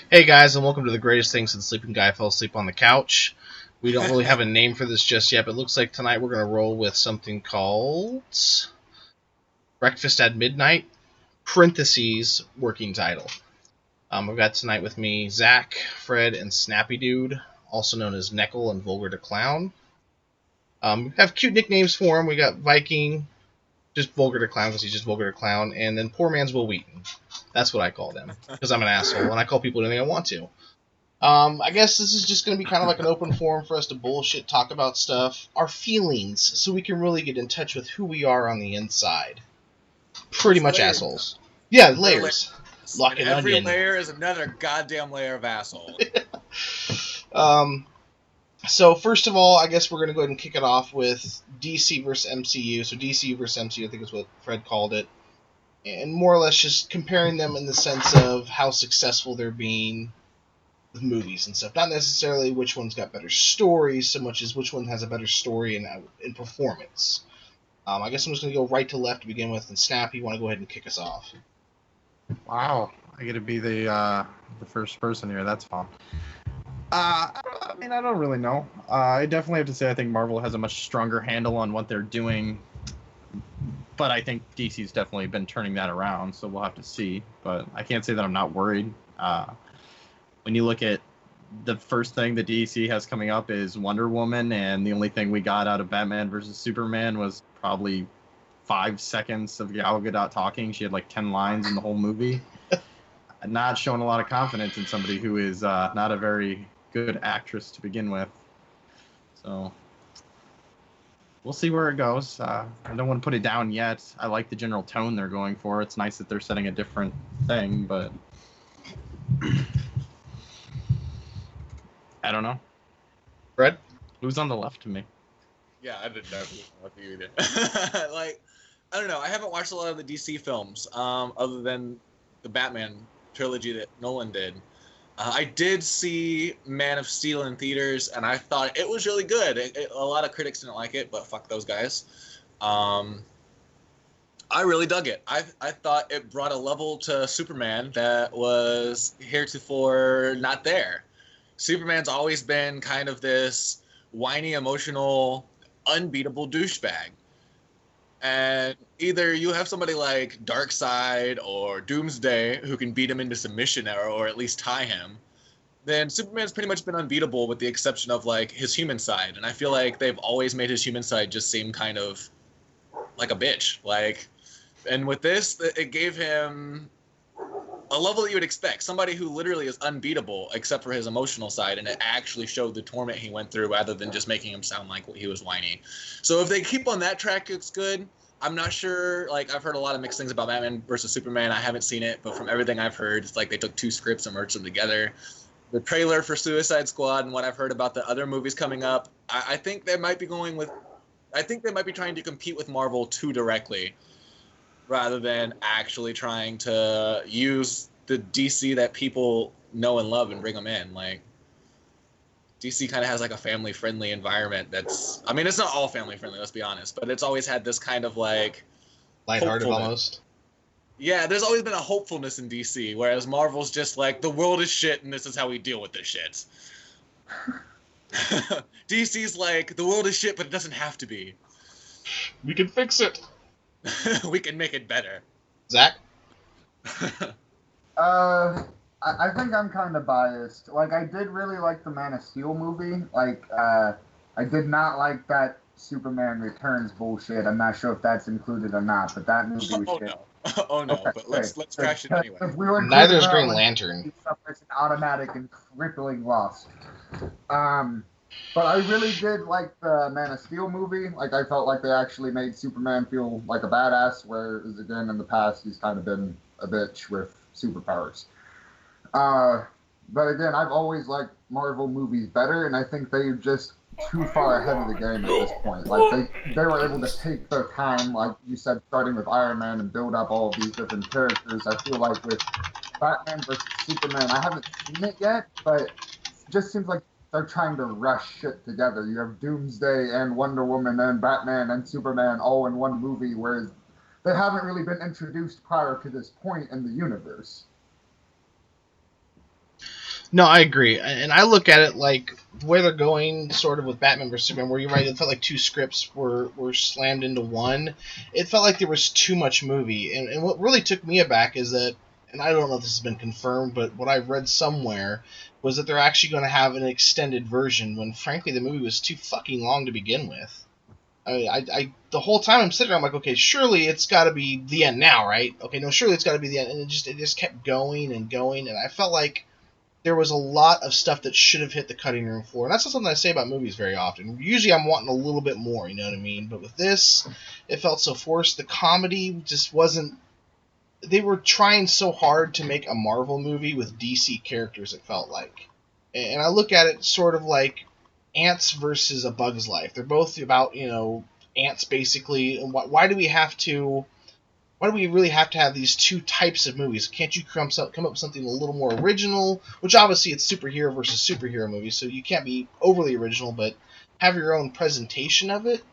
Hey guys, and welcome to the greatest thing since sleeping guy fell asleep on the couch. We don't really have a name for this just yet, but it looks like tonight we're going to roll with something called Breakfast at Midnight, parentheses, working title. I've got tonight with me Zach, Fred, and Snappy Dude, also known as Neckle and Vulgar to Clown. We have cute nicknames for him. We got Viking, just Vulgar to Clown because he's just Vulgar to Clown, and then Poor Man's Will Wheaton. That's what I call them because I'm an asshole and I call people anything I want to. I guess this is just going to be kind of like an open forum for us to bullshit, talk about stuff, our feelings, so we can really get in touch with who we are on the inside. Pretty much layers, assholes. Yeah, layers. Like an every onion. layer is another goddamn layer of asshole. So first of all, I guess we're going to go ahead and kick it off with DC versus MCU. So DC versus MCU, I think is what Fred called it. And more or less just comparing them in the sense of how successful they're being with movies and stuff. Not necessarily which one's got better stories, so much as which one has a better story in performance. I guess I'm just going to go right to left to begin with, and Snap, you want to go ahead and kick us off? Wow, I get to be the first person here. That's fun. I don't really know. I definitely have to say I think Marvel has a much stronger handle on what they're doing, but I think DC's definitely been turning that around, so we'll have to see. But I can't say that I'm not worried. When you look at the first thing that DC has coming up is Wonder Woman, and the only thing we got out of Batman versus Superman was probably 5 seconds of Gal Gadot talking. She had like 10 lines in the whole movie. Not showing a lot of confidence in somebody who is not a very good actress to begin with. So we'll see where it goes. I don't want to put it down yet. I like the general tone they're going for. It's nice that they're setting a different thing, but I don't know. Fred? Who's on the left of me? Yeah, I didn't know who was you either. Like, I don't know. I haven't watched a lot of the DC films, other than the Batman trilogy that Nolan did. I did see Man of Steel in theaters, and I thought it was really good. A lot of critics didn't like it, but fuck those guys. I really dug it. I thought it brought a level to Superman that was heretofore not there. Superman's always been kind of this whiny, emotional, unbeatable douchebag. And either you have somebody like Darkseid or Doomsday who can beat him into submission or at least tie him, then Superman's pretty much been unbeatable with the exception of like his human side. And I feel like they've always made his human side just seem kind of like a bitch. And with this, it gave him a level that you would expect. Somebody who literally is unbeatable except for his emotional side, and it actually showed the torment he went through rather than just making him sound like he was whiny. So if they keep on that track, it's good. I'm not sure. Like, I've heard a lot of mixed things about Batman versus Superman. I haven't seen it, but from everything I've heard, it's like they took two scripts and merged them together. The trailer for Suicide Squad and what I've heard about the other movies coming up, I think they might be going with. I think they might be trying to compete with Marvel too directly, rather than actually trying to use the DC that people know and love and bring them in. Like, DC kind of has like a family-friendly environment that's... I mean, it's not all family-friendly, let's be honest, but it's always had this kind of like... Lighthearted almost. Yeah, there's always been a hopefulness in DC, whereas Marvel's just like, the world is shit and this is how we deal with this shit. DC's like, the world is shit, but it doesn't have to be. We can fix it. We can make it better. Zach? I think I'm kind of biased. Like, I did really like the Man of Steel movie. Like, I did not like that Superman Returns bullshit. I'm not sure if that's included or not, but that movie was shit. No. Oh no, okay, but let's crash it anyway. Neither is Green Lantern. It's an automatic and crippling loss. But I really did like the Man of Steel movie. Like, I felt like they actually made Superman feel like a badass, whereas, again, in the past, he's kind of been a bitch with superpowers. But again, I've always liked Marvel movies better, and I think they're just too far ahead of the game at this point. Like, they were able to take their time, like you said, starting with Iron Man and build up all of these different characters. I feel like with Batman versus Superman, I haven't seen it yet, but it just seems like they're trying to rush shit together. You have Doomsday and Wonder Woman and Batman and Superman all in one movie, whereas they haven't really been introduced prior to this point in the universe. No, I agree, and I look at it like where they're going, sort of with Batman vs Superman, where you're right. It felt like two scripts were slammed into one. It felt like there was too much movie, and what really took me aback is that, and I don't know if this has been confirmed, but what I read somewhere was that they're actually going to have an extended version. When frankly, the movie was too fucking long to begin with. I the whole time I'm sitting there, I'm like, okay, surely it's got to be the end now, right? Okay, no, surely it's got to be the end, and it just kept going and going, and I felt like there was a lot of stuff that should have hit the cutting room floor. And that's not something I say about movies very often. Usually I'm wanting a little bit more, you know what I mean? But with this, it felt so forced. The comedy just wasn't... They were trying so hard to make a Marvel movie with DC characters, it felt like. And I look at it sort of like Ants versus A Bug's Life. They're both about, ants basically. And why do we have to... Why do we really have to have these two types of movies? Can't you come up with something a little more original? Which obviously it's superhero versus superhero movies, so you can't be overly original, but have your own presentation of it.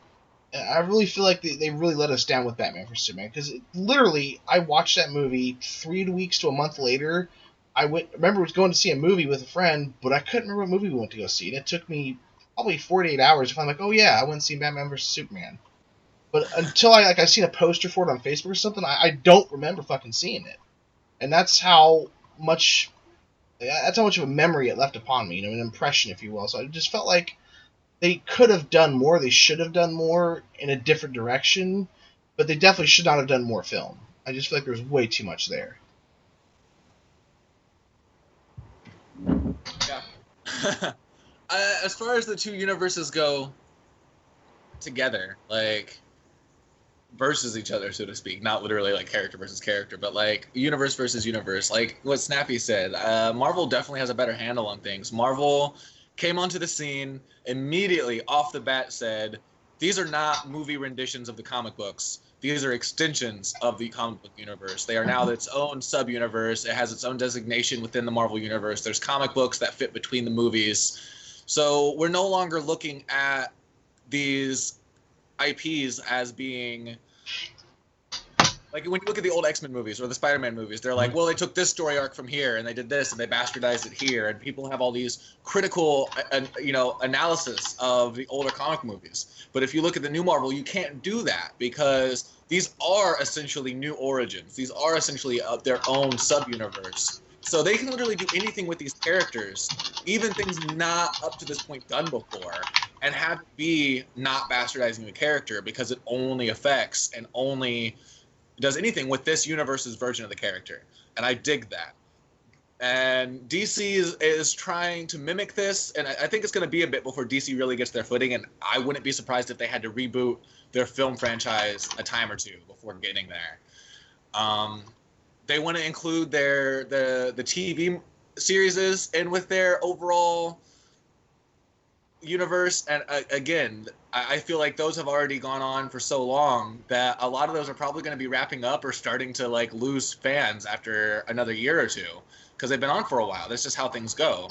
I really feel like they really let us down with Batman vs Superman, because literally I watched that movie 3 weeks to a month later. I remember going to see a movie with a friend, but I couldn't remember what movie we went to go see, and it took me probably 48 hours to find like, oh yeah, I went and seen Batman vs Superman. But until I seen a poster for it on Facebook or something, I don't remember fucking seeing it, and that's how much of a memory it left upon me, an impression, if you will. So I just felt like they could have done more, they should have done more in a different direction, but they definitely should not have done more film. I just feel like there's way too much there. Yeah. As far as the two universes go together, like versus each other, so to speak, not literally like character versus character, but like universe versus universe, like what Snappy said, Marvel definitely has a better handle on things. Marvel came onto the scene immediately off the bat, said these are not movie renditions of the comic books, these are extensions of the comic book universe. They are now its own sub-universe. It has its own designation within the Marvel universe. There's comic books that fit between the movies, so we're no longer looking at these IPs as being like, when you look at the old X-Men movies or the Spider-Man movies, they're like, well, they took this story arc from here and they did this and they bastardized it here, and people have all these critical analysis of the older comic movies. But if you look at the new Marvel, you can't do that, because these are essentially new origins. These are essentially their own sub-universe. So they can literally do anything with these characters, even things not up to this point done before, and have it be not bastardizing the character, because it only affects and only does anything with this universe's version of the character. And I dig that. And DC is trying to mimic this, and I think it's going to be a bit before DC really gets their footing, and I wouldn't be surprised if they had to reboot their film franchise a time or two before getting there. They want to include the TV series in with their overall universe, and again, I feel like those have already gone on for so long that a lot of those are probably going to be wrapping up or starting to like lose fans after another year or two, because they've been on for a while. That's just how things go.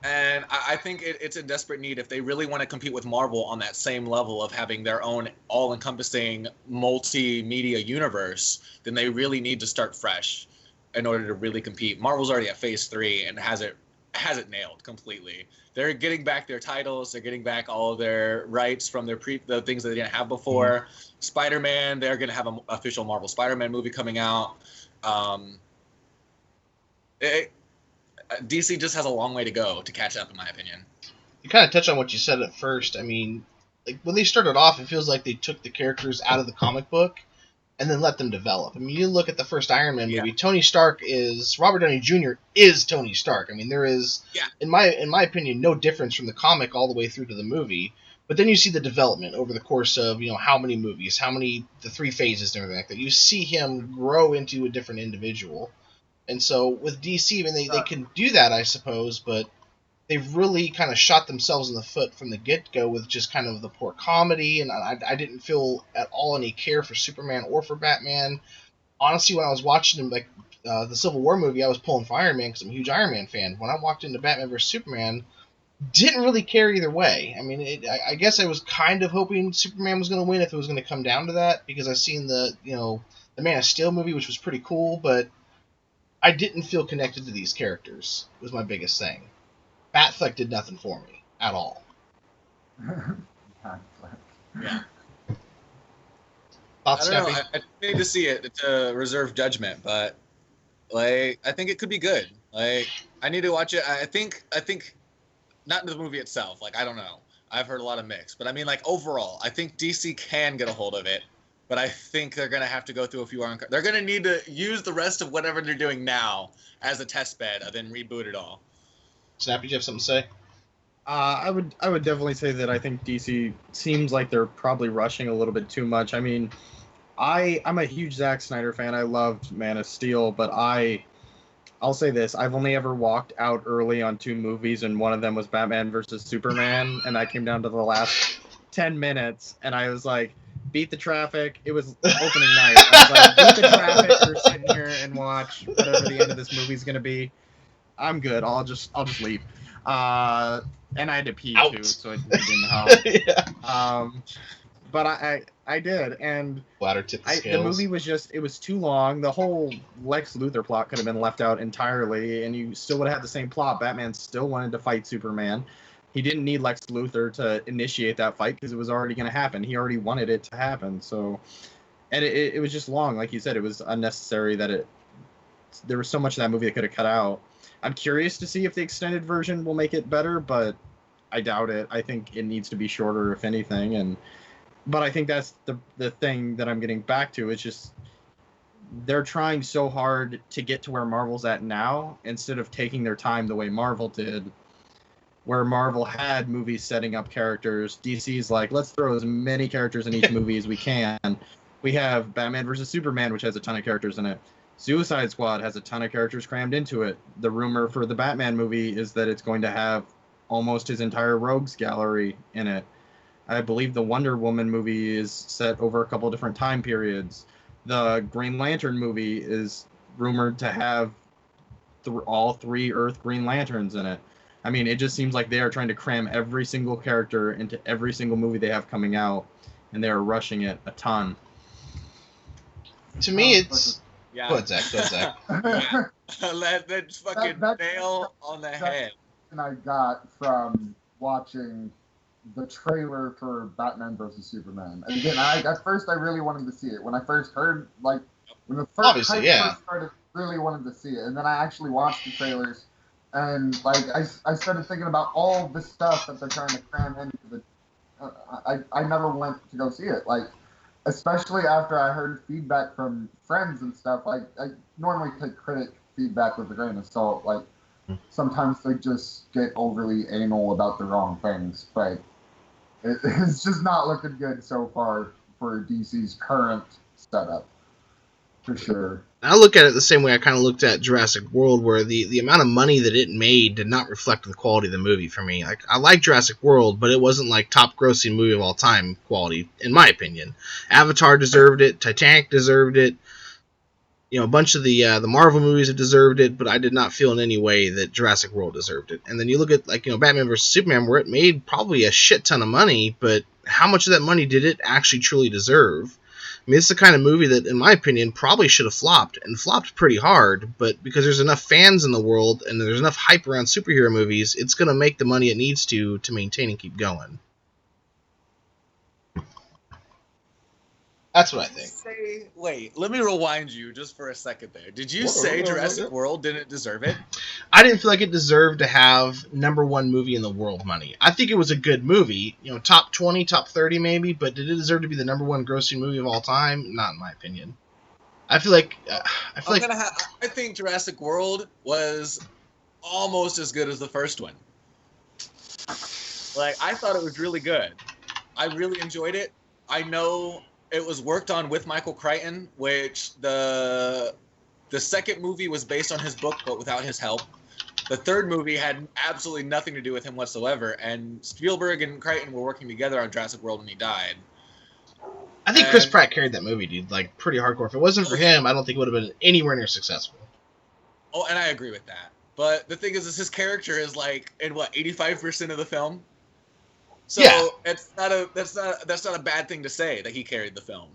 And I think it's a desperate need. If they really want to compete with Marvel on that same level of having their own all-encompassing multimedia universe, then they really need to start fresh in order to really compete. Marvel's already at phase 3 and has it nailed completely. They're getting back their titles. They're getting back all of their rights from the things that they didn't have before. Mm-hmm. Spider-Man, they're going to have an official Marvel Spider-Man movie coming out. DC just has a long way to go to catch up, in my opinion. You kind of touched on what you said at first. I mean, like when they started off, it feels like they took the characters out of the comic book and then let them develop. I mean, you look at the first Iron Man movie. Yeah. Robert Downey Jr. is Tony Stark. I mean, there is, in my opinion, no difference from the comic all the way through to the movie. But then you see the development over the course of, how many movies, the 3 phases and everything like that. You see him grow into a different individual. And so with DC, I mean, they can do that, I suppose, but they've really kind of shot themselves in the foot from the get-go with just kind of the poor comedy, and I didn't feel at all any care for Superman or for Batman. Honestly, when I was watching them, the Civil War movie, I was pulling for Iron Man because I'm a huge Iron Man fan. When I walked into Batman vs. Superman, didn't really care either way. I mean, I guess I was kind of hoping Superman was going to win if it was going to come down to that, because I've seen the Man of Steel movie, which was pretty cool, but I didn't feel connected to these characters. Was my biggest thing. Batfleck did nothing for me at all. Yeah. Thoughts, I don't know. Snappy? I need to see it to reserve judgment, but like I think it could be good. Like I need to watch it. I think not in the movie itself. Like I don't know. I've heard a lot of mixed, but I mean like overall, I think DC can get a hold of it, but I think they're gonna have to go through a few. They're gonna need to use the rest of whatever they're doing now as a test bed, and then reboot it all. Snappy, do you have something to say? I would definitely say that I think DC seems like they're probably rushing a little bit too much. I mean, I'm a huge Zack Snyder fan. I loved Man of Steel, but I'll say this: I've only ever walked out early on 2 movies, and one of them was Batman versus Superman, and I came down to the last 10 minutes, and I was like, beat the traffic. It was opening night. I was like, beat the traffic. We're sitting here and watch whatever the end of this movie's gonna be. I'm good. I'll just leave. And I had to pee Out. too, so it didn't help. Yeah. But I did, and Bladder tip the scales. the movie was just, it was too long. The whole Lex Luthor plot could have been left out entirely, and you still would have had the same plot. Batman still wanted to fight Superman. He didn't need Lex Luthor to initiate that fight because it was already going to happen. He already wanted it to happen. So, and it was just long. Like you said, it was unnecessary there was so much of that movie that could have cut out. I'm curious to see if the extended version will make it better, but I doubt it. I think it needs to be shorter, if anything. But I think that's the thing that I'm getting back to. It's just they're trying so hard to get to where Marvel's at now instead of taking their time the way Marvel did, where Marvel had movies setting up characters. DC's like, let's throw as many characters in each movie as we can. We have Batman versus Superman, which has a ton of characters in it. Suicide Squad has a ton of characters crammed into it. The rumor for the Batman movie is that it's going to have almost his entire rogues gallery in it. I believe the Wonder Woman movie is set over a couple different time periods. The Green Lantern movie is rumored to have all 3 Earth Green Lanterns in it. I mean, it just seems like they are trying to cram every single character into every single movie they have coming out, and they are rushing it a ton. To me, it's... Yeah. Go ahead, Zach. That's fucking nail on the head. And I got from watching the trailer for Batman vs Superman. And again, at first I really wanted to see it. When I first heard, like, when the first Obviously, yeah. first started, really wanted to see it. And then I actually watched the trailers, and like I started thinking about all the stuff that they're trying to cram into the. I never went to go see it. Like, especially after I heard feedback from friends and stuff. Like, I normally take critic feedback with a grain of salt. Like, sometimes they just get overly anal about the wrong things. But it's just not looking good so far for DC's current setup, for sure. I look at it the same way I kind of looked at Jurassic World, where the amount of money that it made did not reflect the quality of the movie for me. Like, I like Jurassic World, but it wasn't like top grossing movie of all time quality, in my opinion. Avatar deserved it, Titanic deserved it, you know, a bunch of the Marvel movies have deserved it, but I did not feel in any way that Jurassic World deserved it. And then you look at, like, you know, Batman vs Superman, where it made probably a shit ton of money, but how much of that money did it actually truly deserve? I mean, it's the kind of movie that, in my opinion, probably should have flopped, and flopped pretty hard, but because there's enough fans in the world and there's enough hype around superhero movies, it's going to make the money it needs to maintain and keep going. That's what I think. Wait, let me rewind you just for a second there. Did you say Jurassic World didn't deserve it? I didn't feel like it deserved to have #1 movie in the world money. I think it was a good movie, you know, top 20, top 30 maybe, but did it deserve to be the #1 grossing movie of all time? Not in my opinion. I think Jurassic World was almost as good as the first one. Like, I thought it was really good. I really enjoyed it. I know it was worked on with Michael Crichton, which the second movie was based on his book, but without his help. The third movie had absolutely nothing to do with him whatsoever, and Spielberg and Crichton were working together on Jurassic World when he died. I think Chris Pratt carried that movie, dude, like, pretty hardcore. If it wasn't for him, I don't think it would have been anywhere near successful. Oh, and I agree with that. But the thing is his character is, like, in, 85% of the film? So yeah. that's not a bad thing to say that he carried the film,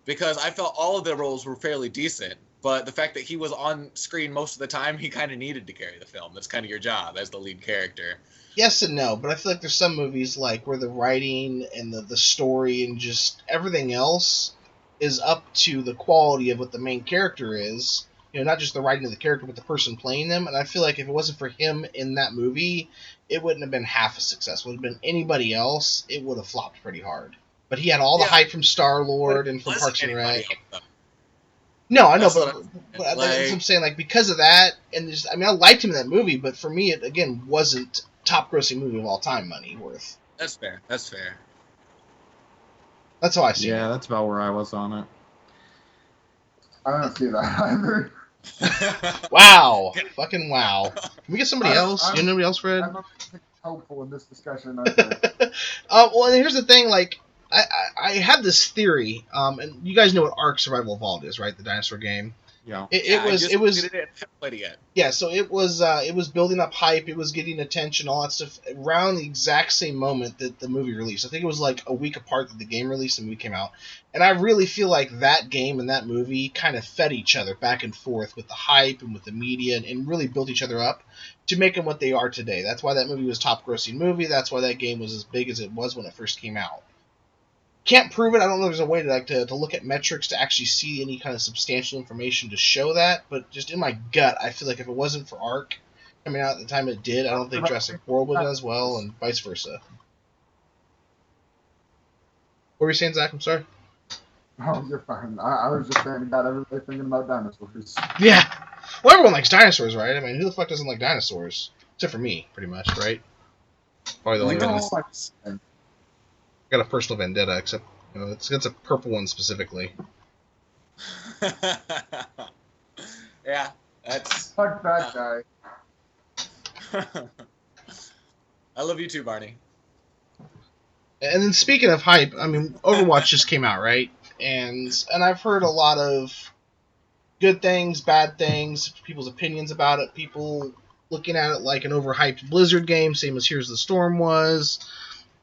because I felt all of the roles were fairly decent. But the fact that he was on screen most of the time, he kind of needed to carry the film. That's kind of your job as the lead character. Yes and no, but I feel like there's some movies like where the writing and the story and just everything else is up to the quality of what the main character is. You know, not just the writing of the character, but the person playing them. And I feel like if it wasn't for him in that movie, it wouldn't have been half as successful. It would have been anybody else, it would have flopped pretty hard. But he had all the hype from Star-Lord and from Parks and Rec. No, I know, but that's what I'm saying. Like, because of that, and just, I mean, I liked him in that movie, but for me, it again wasn't top grossing movie of all time money worth. That's fair. That's fair. That's how I see it. Yeah, that's about where I was on it. I don't see that either. Wow. Fucking wow. Can we get somebody else? You know anybody else, Fred? I'm not helpful in this discussion either. Well, here's the thing, like, I have this theory, and you guys know what Ark Survival Evolved is, right? The dinosaur game. Yeah. It was. Haven't played it yet. Yeah, so it was building up hype. It was getting attention, all that stuff around the exact same moment that the movie released. I think it was like a week apart that the game released and the movie came out. And I really feel like that game and that movie kind of fed each other back and forth with the hype and with the media and really built each other up to make them what they are today. That's why that movie was top grossing movie. That's why that game was as big as it was when it first came out. Can't prove it. I don't know if there's a way to look at metrics to actually see any kind of substantial information to show that, but just in my gut, I feel like if it wasn't for Ark coming out at the time it did, I don't think Jurassic World would have done as well, and vice versa. What were you saying, Zach? I'm sorry. Oh, you're fine. I was just saying about everybody thinking about dinosaurs. Yeah. Well, everyone likes dinosaurs, right? I mean, who the fuck doesn't like dinosaurs? Except for me, pretty much, right? Probably the only one. Got a personal vendetta, except it's a purple one specifically. Yeah, that's. Fuck that guy. I love you too, Barney. And then speaking of hype, I mean, Overwatch just came out, right? And I've heard a lot of good things, bad things, people's opinions about it. People looking at it like an overhyped Blizzard game, same as Here's the Storm was.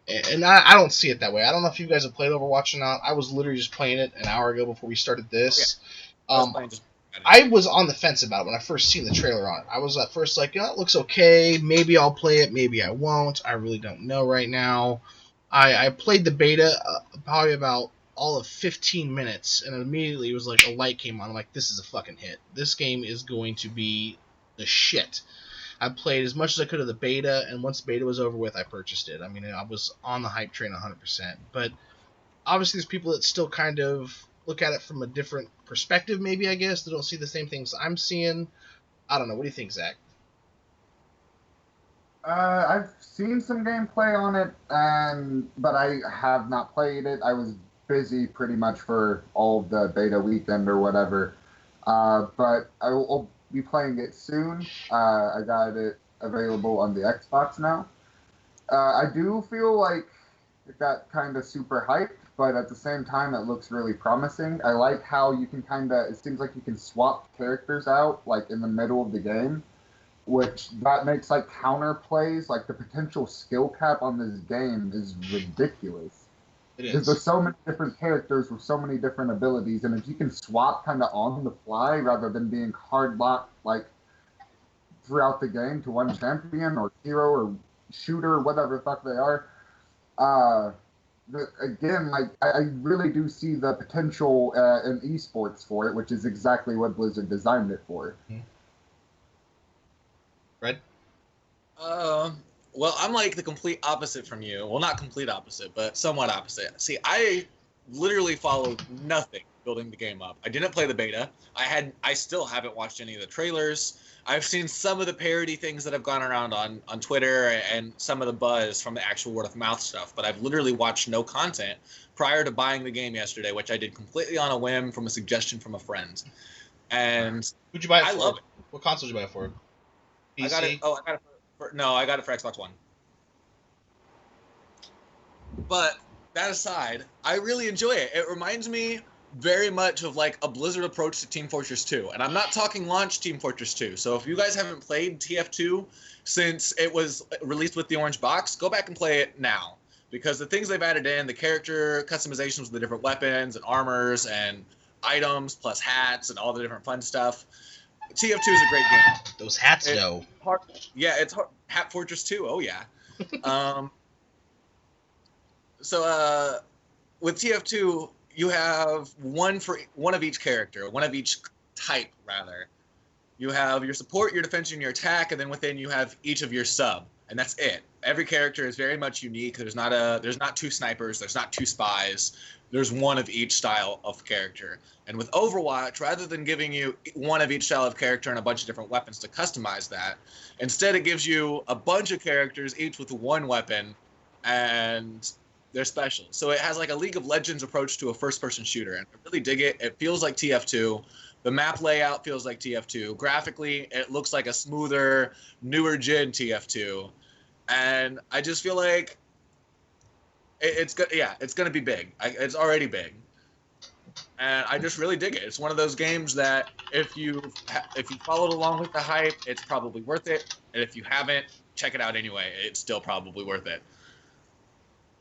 And I don't see it that way. I don't know if you guys have played Overwatch or not. I was literally just playing it an hour ago before we started this. Yeah. I was on the fence about it when I first seen the trailer on it. I was at first like, it looks okay. Maybe I'll play it. Maybe I won't. I really don't know right now. I played the beta probably about all of 15 minutes, and immediately it was like a light came on. I'm like, this is a fucking hit. This game is going to be the shit. I played as much as I could of the beta, and once the beta was over with, I purchased it. I mean, I was on the hype train 100%. But obviously there's people that still kind of look at it from a different perspective, maybe, I guess. They don't see the same things I'm seeing. I don't know. What do you think, Zach? I've seen some gameplay on it, but I have not played it. I was busy pretty much for all of the beta weekend or whatever. But I'll be playing it soon. I got it available on the Xbox now. I do feel like it got kind of super hyped, but at the same time, it looks really promising. I like how you can it seems like you can swap characters out, like, in the middle of the game, which that makes, like, counter plays, like, the potential skill cap on this game is ridiculous. It is. Because there's so many different characters with so many different abilities, and if you can swap kind of on the fly rather than being hard locked, like, throughout the game to one champion or hero or shooter, whatever the fuck they are, again, like, I really do see the potential in esports for it, which is exactly what Blizzard designed it for. Fred? Well, I'm like the complete opposite from you. Well, not complete opposite, but somewhat opposite. See, I literally followed nothing building the game up. I didn't play the beta. I still haven't watched any of the trailers. I've seen some of the parody things that have gone around on Twitter and some of the buzz from the actual word of mouth stuff, but I've literally watched no content prior to buying the game yesterday, which I did completely on a whim from a suggestion from a friend. And who'd you buy it for? I love it. What console did you buy it for? PC? I got it for Xbox One. But that aside, I really enjoy it. It reminds me very much of like a Blizzard approach to Team Fortress 2. And I'm not talking launch Team Fortress 2. So if you guys haven't played TF2 since it was released with the orange box, go back and play it now. Because the things they've added in, the character customizations with the different weapons and armors and items plus hats and all the different fun stuff. TF2 is a great game. Those hats, It- though. Yeah, it's hard. Hat Fortress 2. Oh yeah. So with TF2, you have one of each character, one of each type rather. You have your support, your defense, and your attack, and then within you have each of your sub, and that's it. Every character is very much unique. There's not two snipers, there's not two spies. There's one of each style of character. And with Overwatch, rather than giving you one of each style of character and a bunch of different weapons to customize that, instead it gives you a bunch of characters, each with one weapon, and they're special. So it has like a League of Legends approach to a first-person shooter, and I really dig it. It feels like TF2. The map layout feels like TF2. Graphically, it looks like a smoother, newer gen TF2, and I just feel like it's good. Yeah, it's gonna be big. It's already big, and I just really dig it. It's one of those games that if you followed along with the hype, it's probably worth it, and if you haven't, check it out anyway. It's still probably worth it.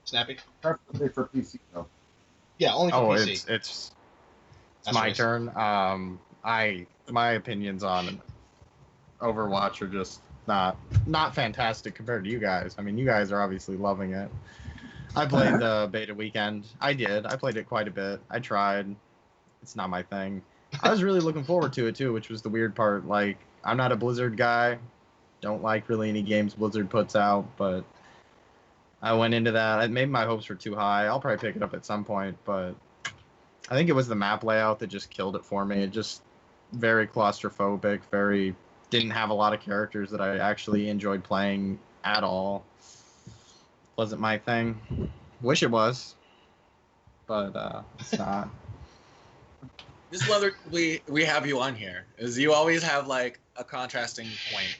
Snappy? Preferably for PC though. Yeah, only for Oh, PC. it's That's my right. turn. My opinions on Overwatch are just not fantastic compared to you guys. I mean, you guys are obviously loving it. I played the beta weekend. I played it quite a bit. I tried. It's not my thing. I was really looking forward to it too, which was the weird part. Like, I'm not a Blizzard guy. Don't like really any games Blizzard puts out, but I went into that. Maybe my hopes were too high. I'll probably pick it up at some point, but I think it was the map layout that just killed it for me. It just very claustrophobic, didn't have a lot of characters that I actually enjoyed playing at all. Wasn't my thing. Wish it was, but it's not. This is whether we have you on here, is you always have like a contrasting point.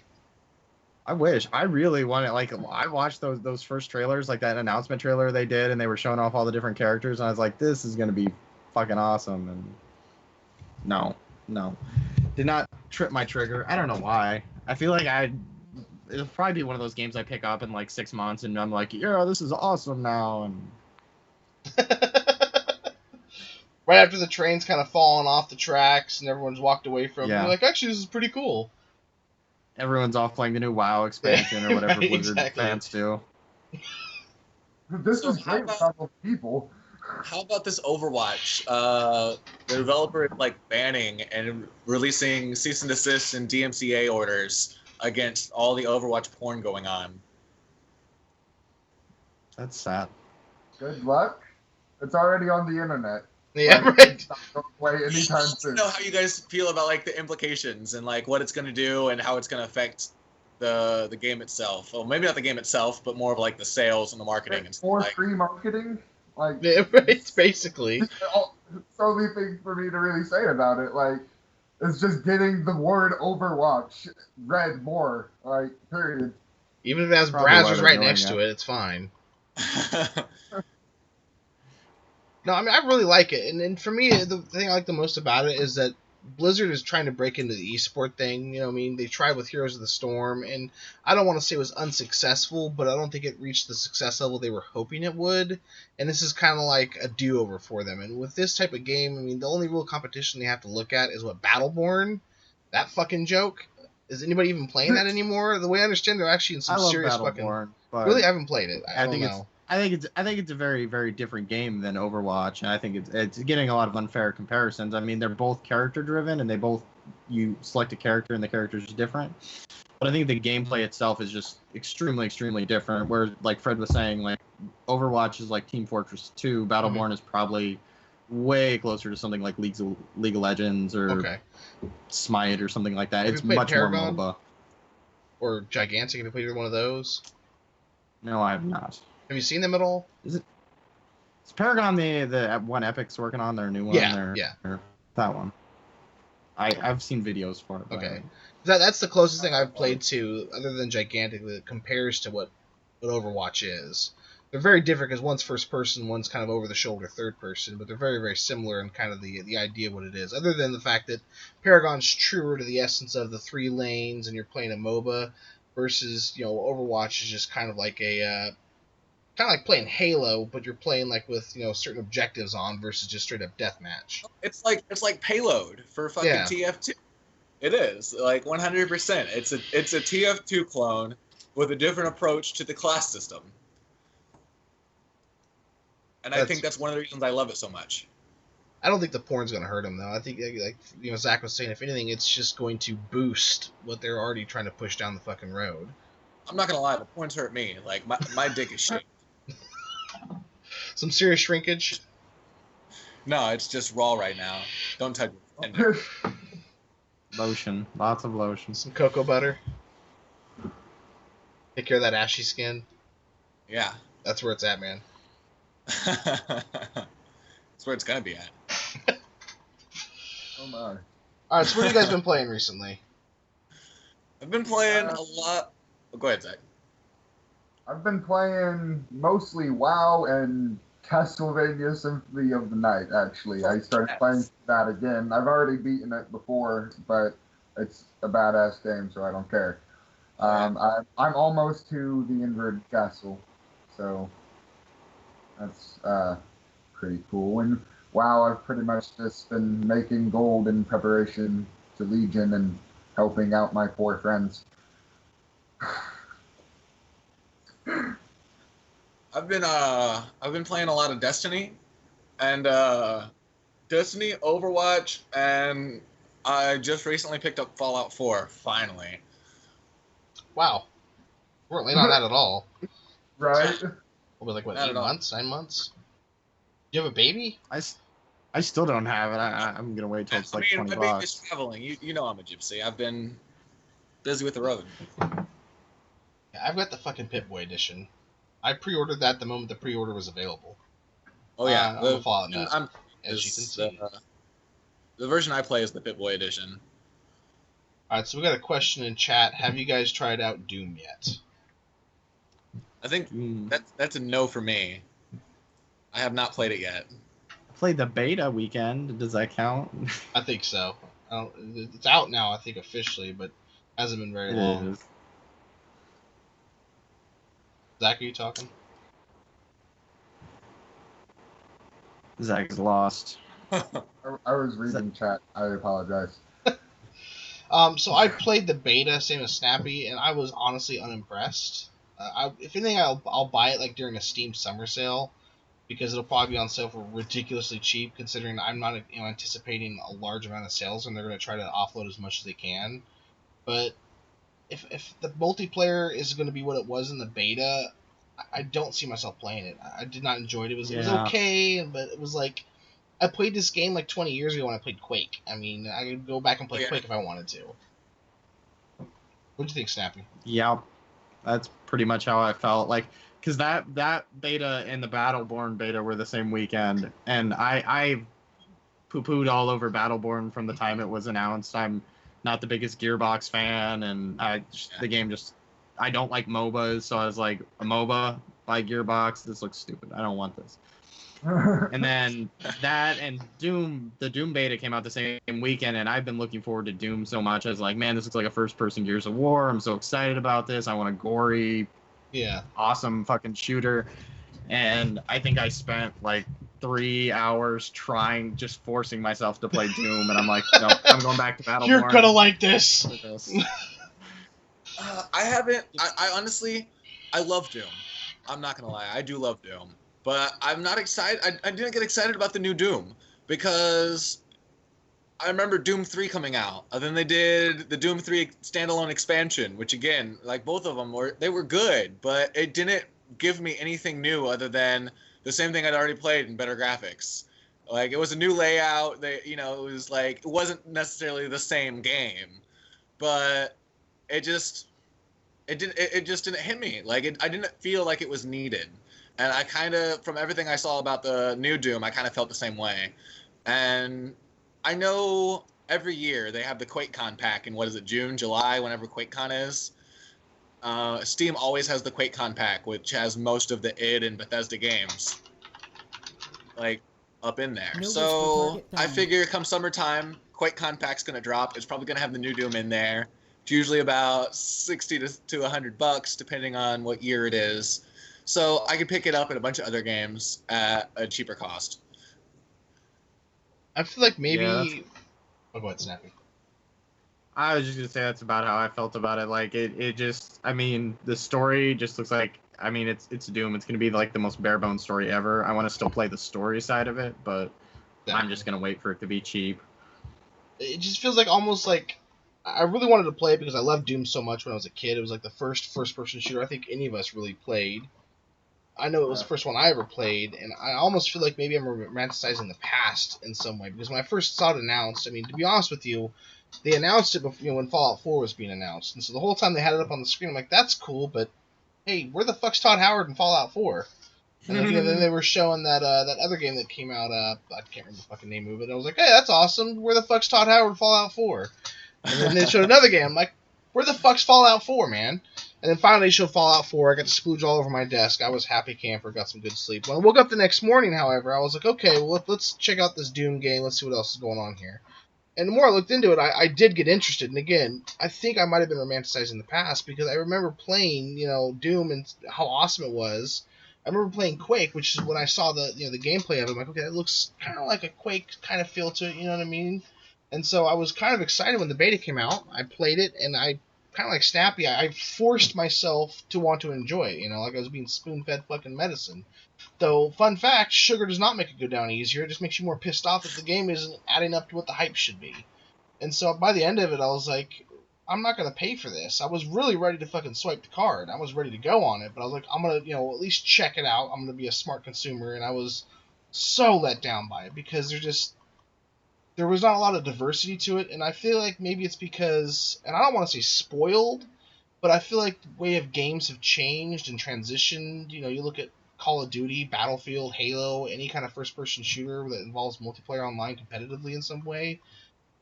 I wish. I really wanted. Like, I watched those first trailers, like that announcement trailer they did, and they were showing off all the different characters, and I was like, this is gonna be fucking awesome. And no, did not trip my trigger. I don't know why. I feel like it'll probably be one of those games I pick up in like 6 months, and I'm like, yeah, this is awesome now. And Right after the train's kind of fallen off the tracks and everyone's walked away from it, Yeah. you're like, actually, this is pretty cool. everyone's off playing the new WoW expansion or whatever Right, Blizzard exactly. fans do. This So is how great about- for several people. How about this Overwatch? The developer is like banning and releasing cease and desist and DMCA orders against all the Overwatch porn going on. That's sad. Good luck. It's already on the internet. Yeah, Like, right. it's not going away anytime I soon. don't know how you guys feel about like the implications and like what it's going to do and how it's going to affect the game itself. Well, maybe not the game itself, but more of like the sales and the marketing and stuff. For Like, free marketing, like Yeah, right, basically. it's the only thing for me to really say about it. Like, it's just getting the word Overwatch read more. Like, period. Even if it has Probably why browsers they're right doing next it. to it, it's fine. No, I mean, I really like it. And for me, the thing I like the most about it is that Blizzard is trying to break into the esport thing. You know what I mean? They tried with Heroes of the Storm, and I don't want to say it was unsuccessful, but I don't think it reached the success level they were hoping it would. And this is kind of like a do-over for them. And with this type of game, I mean, the only real competition they have to look at is what Battleborn, that fucking joke. Is anybody even playing that anymore? The way I understand, they're actually in I some love serious fucking... Battleborn, but Really, I haven't played it. I don't think know. I think it's a very, very different game than Overwatch, and I think it's getting a lot of unfair comparisons. I mean, they're both character driven, and you select a character, and the characters are different. But I think the gameplay itself is just extremely, extremely different. Where, like Fred was saying, like Overwatch is like Team Fortress 2. Battleborn is probably way closer to something like League of Legends or Okay. Smite or something like that. Have It's you played much Paragon? more MOBA. Or Gigantic, have you played either one of those? No, I have not. Have you seen them at all? Is Paragon the one Epic's working on, their new one? Yeah, yeah. Or that one. I've seen videos for it. But Okay. That's the closest thing I've played to, other than Gigantic, that compares to what Overwatch is. They're very different because one's first person, one's kind of over the shoulder third person, but they're very, very similar in kind of the idea of what it is. Other than the fact that Paragon's truer to the essence of the 3 lanes and you're playing a MOBA, versus Overwatch is just kind of like a kind of like playing Halo, but you're playing like with certain objectives on versus just straight up deathmatch. It's like Payload for fucking Yeah. TF2. It is like 100%. It's a TF2 clone with a different approach to the class system, and I think that's one of the reasons I love it so much. I don't think the porn's going to hurt them, though. I think, like Zach was saying, if anything, it's just going to boost what they're already trying to push down the fucking road. I'm not going to lie, the porn's hurt me. Like, my dick is shaped. Some serious shrinkage? No, it's just raw right now. Don't touch it. Lotion. Lots of lotion. Some cocoa butter? Take care of that ashy skin? Yeah. That's where it's at, man. That's where it's going to be at. Oh my. Alright, so what have you guys been playing recently? I've been playing a lot. Oh, go ahead, Zach. I've been playing mostly WoW and Castlevania Symphony of the Night, actually. I started playing that again. I've already beaten it before, but it's a badass game, so I don't care. I'm almost to the Inverted Castle, so that's pretty cool. And WoW, I've pretty much just been making gold in preparation to Legion and helping out my poor friends. I've been playing a lot of Destiny, and Destiny, Overwatch, and I just recently picked up Fallout 4. Finally. Wow. We weren't late on that at all. Right? We'll be like, what, Not 8 at all. months? 9 months? You have a baby? I still don't have it. I'm gonna wait till it's like my $20. baby's traveling. You know I'm a gypsy. I've been busy with the road. Yeah, I've got the fucking Pip-Boy edition. I pre-ordered that the moment the pre-order was available. Oh yeah, I'm a Fallout nut, I'm as you can see. the version I play is the Pip-Boy edition. Alright, so we got a question in chat. Have you guys tried out Doom yet? I think that's a no for me. I have not played it yet. I played the beta weekend. Does that count? I think so. It's out now, I think, officially, but hasn't been very It long. is. Zach, are you talking? Zach is lost. I was reading chat. I apologize. So I played the beta, same as Snappy, and I was honestly unimpressed. If anything, I'll buy it like during a Steam summer sale, because it'll probably be on sale for ridiculously cheap, considering I'm not anticipating a large amount of sales, and they're going to try to offload as much as they can. But if the multiplayer is going to be what it was in the beta, I don't see myself playing it. I did not enjoy it. It was okay, but it was like, I played this game like 20 years ago when I played Quake. I mean, I could go back and play Quake if I wanted to. What do you think, Snappy? Yeah, that's pretty much how I felt. Like, because that beta and the Battleborn beta were the same weekend, and I poo-pooed all over Battleborn from the time it was announced. I'm not the biggest Gearbox fan, and the game just, I don't like MOBAs, so I was like, a MOBA by Gearbox, this looks stupid. I don't want this. And then that and Doom, the Doom beta came out the same weekend, and I've been looking forward to Doom so much. I was like, man, this looks like a first-person Gears of War. I'm so excited about this. I want a gory, awesome fucking shooter. And I think I spent like 3 hours just forcing myself to play Doom, and I'm like, no, I'm going back to Battleborn. You're gonna like this. I haven't. I honestly, I love Doom. I'm not gonna lie, I do love Doom. But I'm not excited. I didn't get excited about the new Doom because I remember Doom 3 coming out. And then they did the Doom 3 standalone expansion, which again, like both of them were good, but it didn't give me anything new other than the same thing I'd already played in better graphics. Like, it was a new layout. It was like, it wasn't necessarily the same game, but it just didn't hit me. Like, I didn't feel like it was needed. And I kind of, from everything I saw about the new Doom, I kind of felt the same way. And I know every year they have the QuakeCon pack in, June, July, whenever QuakeCon is. Steam always has the QuakeCon pack, which has most of the id and Bethesda games, like, up in there. So I figure come summertime, QuakeCon pack's going to drop. It's probably going to have the new Doom in there. It's usually about $60 to $100, depending on what year it is. so I could pick it up in a bunch of other games at a cheaper cost. I feel like maybe. Yeah, Oh, go ahead, Snappy. I was just gonna say that's about how I felt about it. Like it just, I mean, the story just looks like, I mean, it's Doom. It's gonna be like the most bare bones story ever. I want to still play the story side of it, but I'm just gonna wait for it to be cheap. It just feels like almost like I really wanted to play it because I loved Doom so much when I was a kid. It was like the first person shooter I think any of us really played. I know it was the first one I ever played, and I almost feel like maybe I'm romanticizing the past in some way because when I first saw it announced, I mean, to be honest with you, they announced it before, when Fallout 4 was being announced, and so the whole time they had it up on the screen, I'm like, that's cool, but hey, where the fuck's Todd Howard in Fallout 4? And then they were showing that that other game that came out, I can't remember the fucking name of it. I was like, hey, that's awesome. Where the fuck's Todd Howard in Fallout 4? And then they showed another game. I'm like, where the fuck's Fallout 4, man? And then finally they showed Fallout 4. I got the splooge all over my desk. I was happy camper, got some good sleep. When I woke up the next morning, however, I was like, okay, well, let's check out this Doom game. Let's see what else is going on here. And the more I looked into it, I did get interested. And again, I think I might have been romanticizing the past because I remember playing, Doom and how awesome it was. I remember playing Quake, which is when I saw the gameplay of it. I'm like, okay, that looks kind of like a Quake kind of feel to it. You know what I mean? And so I was kind of excited when the beta came out. I played it, and I kind of like Snappy. I forced myself to want to enjoy it. Like I was being spoon-fed fucking medicine. Though, fun fact, sugar does not make it go down easier. It just makes you more pissed off that the game isn't adding up to what the hype should be. And so by the end of it, I was like, I'm not going to pay for this. I was really ready to fucking swipe the card. I was ready to go on it, but I was like, I'm going to, at least check it out. I'm going to be a smart consumer. And I was so let down by it because there was not a lot of diversity to it. And I feel like maybe it's because, and I don't want to say spoiled, but I feel like the way of games have changed and transitioned. You look at Call of Duty, Battlefield, Halo, any kind of first-person shooter that involves multiplayer online competitively in some way.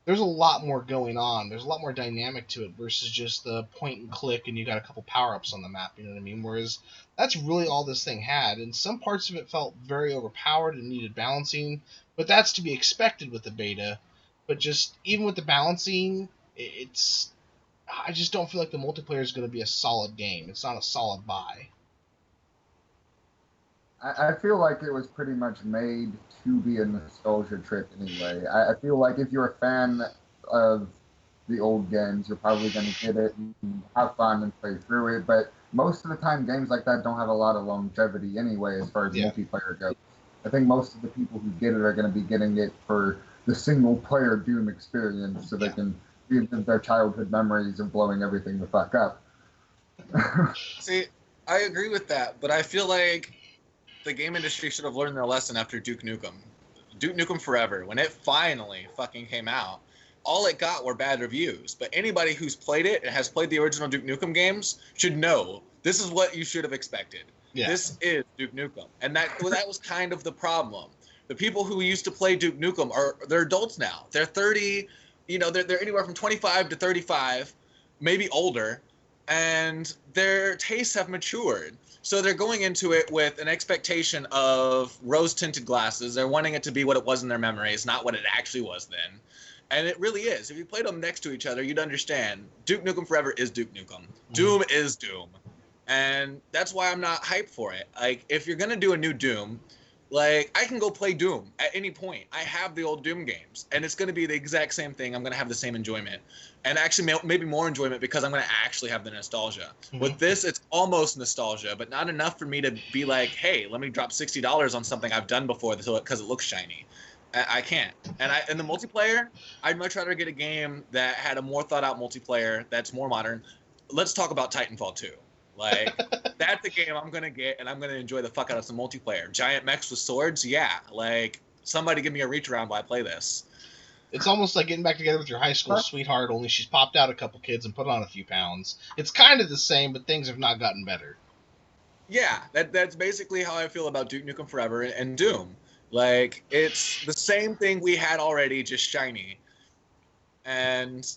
There's a lot more going on. There's a lot more dynamic to it versus just the point and click and you got a couple power-ups on the map, you know what I mean? Whereas that's really all this thing had. And some parts of it felt very overpowered and needed balancing, but that's to be expected with the beta. But just even with the balancing, I just don't feel like the multiplayer is going to be a solid game. It's not a solid buy. I feel like it was pretty much made to be a nostalgia trip anyway. I feel like if you're a fan of the old games, you're probably going to get it and have fun and play through it. But most of the time, games like that don't have a lot of longevity anyway as far as multiplayer goes. I think most of the people who get it are going to be getting it for the single-player Doom experience so they can relive their childhood memories of blowing everything the fuck up. See, I agree with that, but I feel like the game industry should have learned their lesson after Duke Nukem. Duke Nukem Forever, when it finally fucking came out, all it got were bad reviews. But anybody who's played it and has played the original Duke Nukem games should know this is what you should have expected. Yeah. This is Duke Nukem. And that was kind of the problem. The people who used to play Duke Nukem they're adults now. They're 30, they're anywhere from 25 to 35, maybe older, and their tastes have matured. So they're going into it with an expectation of rose-tinted glasses. They're wanting it to be what it was in their memories, not what it actually was then. And it really is. If you played them next to each other, you'd understand. Duke Nukem Forever is Duke Nukem. Doom is Doom. And that's why I'm not hyped for it. Like, if you're going to do a new Doom, I can go play Doom at any point. I have the old Doom games, and it's going to be the exact same thing. I'm going to have the same enjoyment. And actually, maybe more enjoyment because I'm going to actually have the nostalgia. Mm-hmm. With this, it's almost nostalgia, but not enough for me to be like, hey, let me drop $60 on something I've done before because it looks shiny. I can't. And the multiplayer, I'd much rather get a game that had a more thought-out multiplayer that's more modern. Let's talk about Titanfall 2. That's the game I'm going to get, and I'm going to enjoy the fuck out of some multiplayer. Giant mechs with swords? Yeah. Somebody give me a reach around while I play this. It's almost like getting back together with your high school sweetheart, only she's popped out a couple kids and put on a few pounds. It's kind of the same, but things have not gotten better. Yeah, that's basically how I feel about Duke Nukem Forever and Doom. It's the same thing we had already, just shiny. And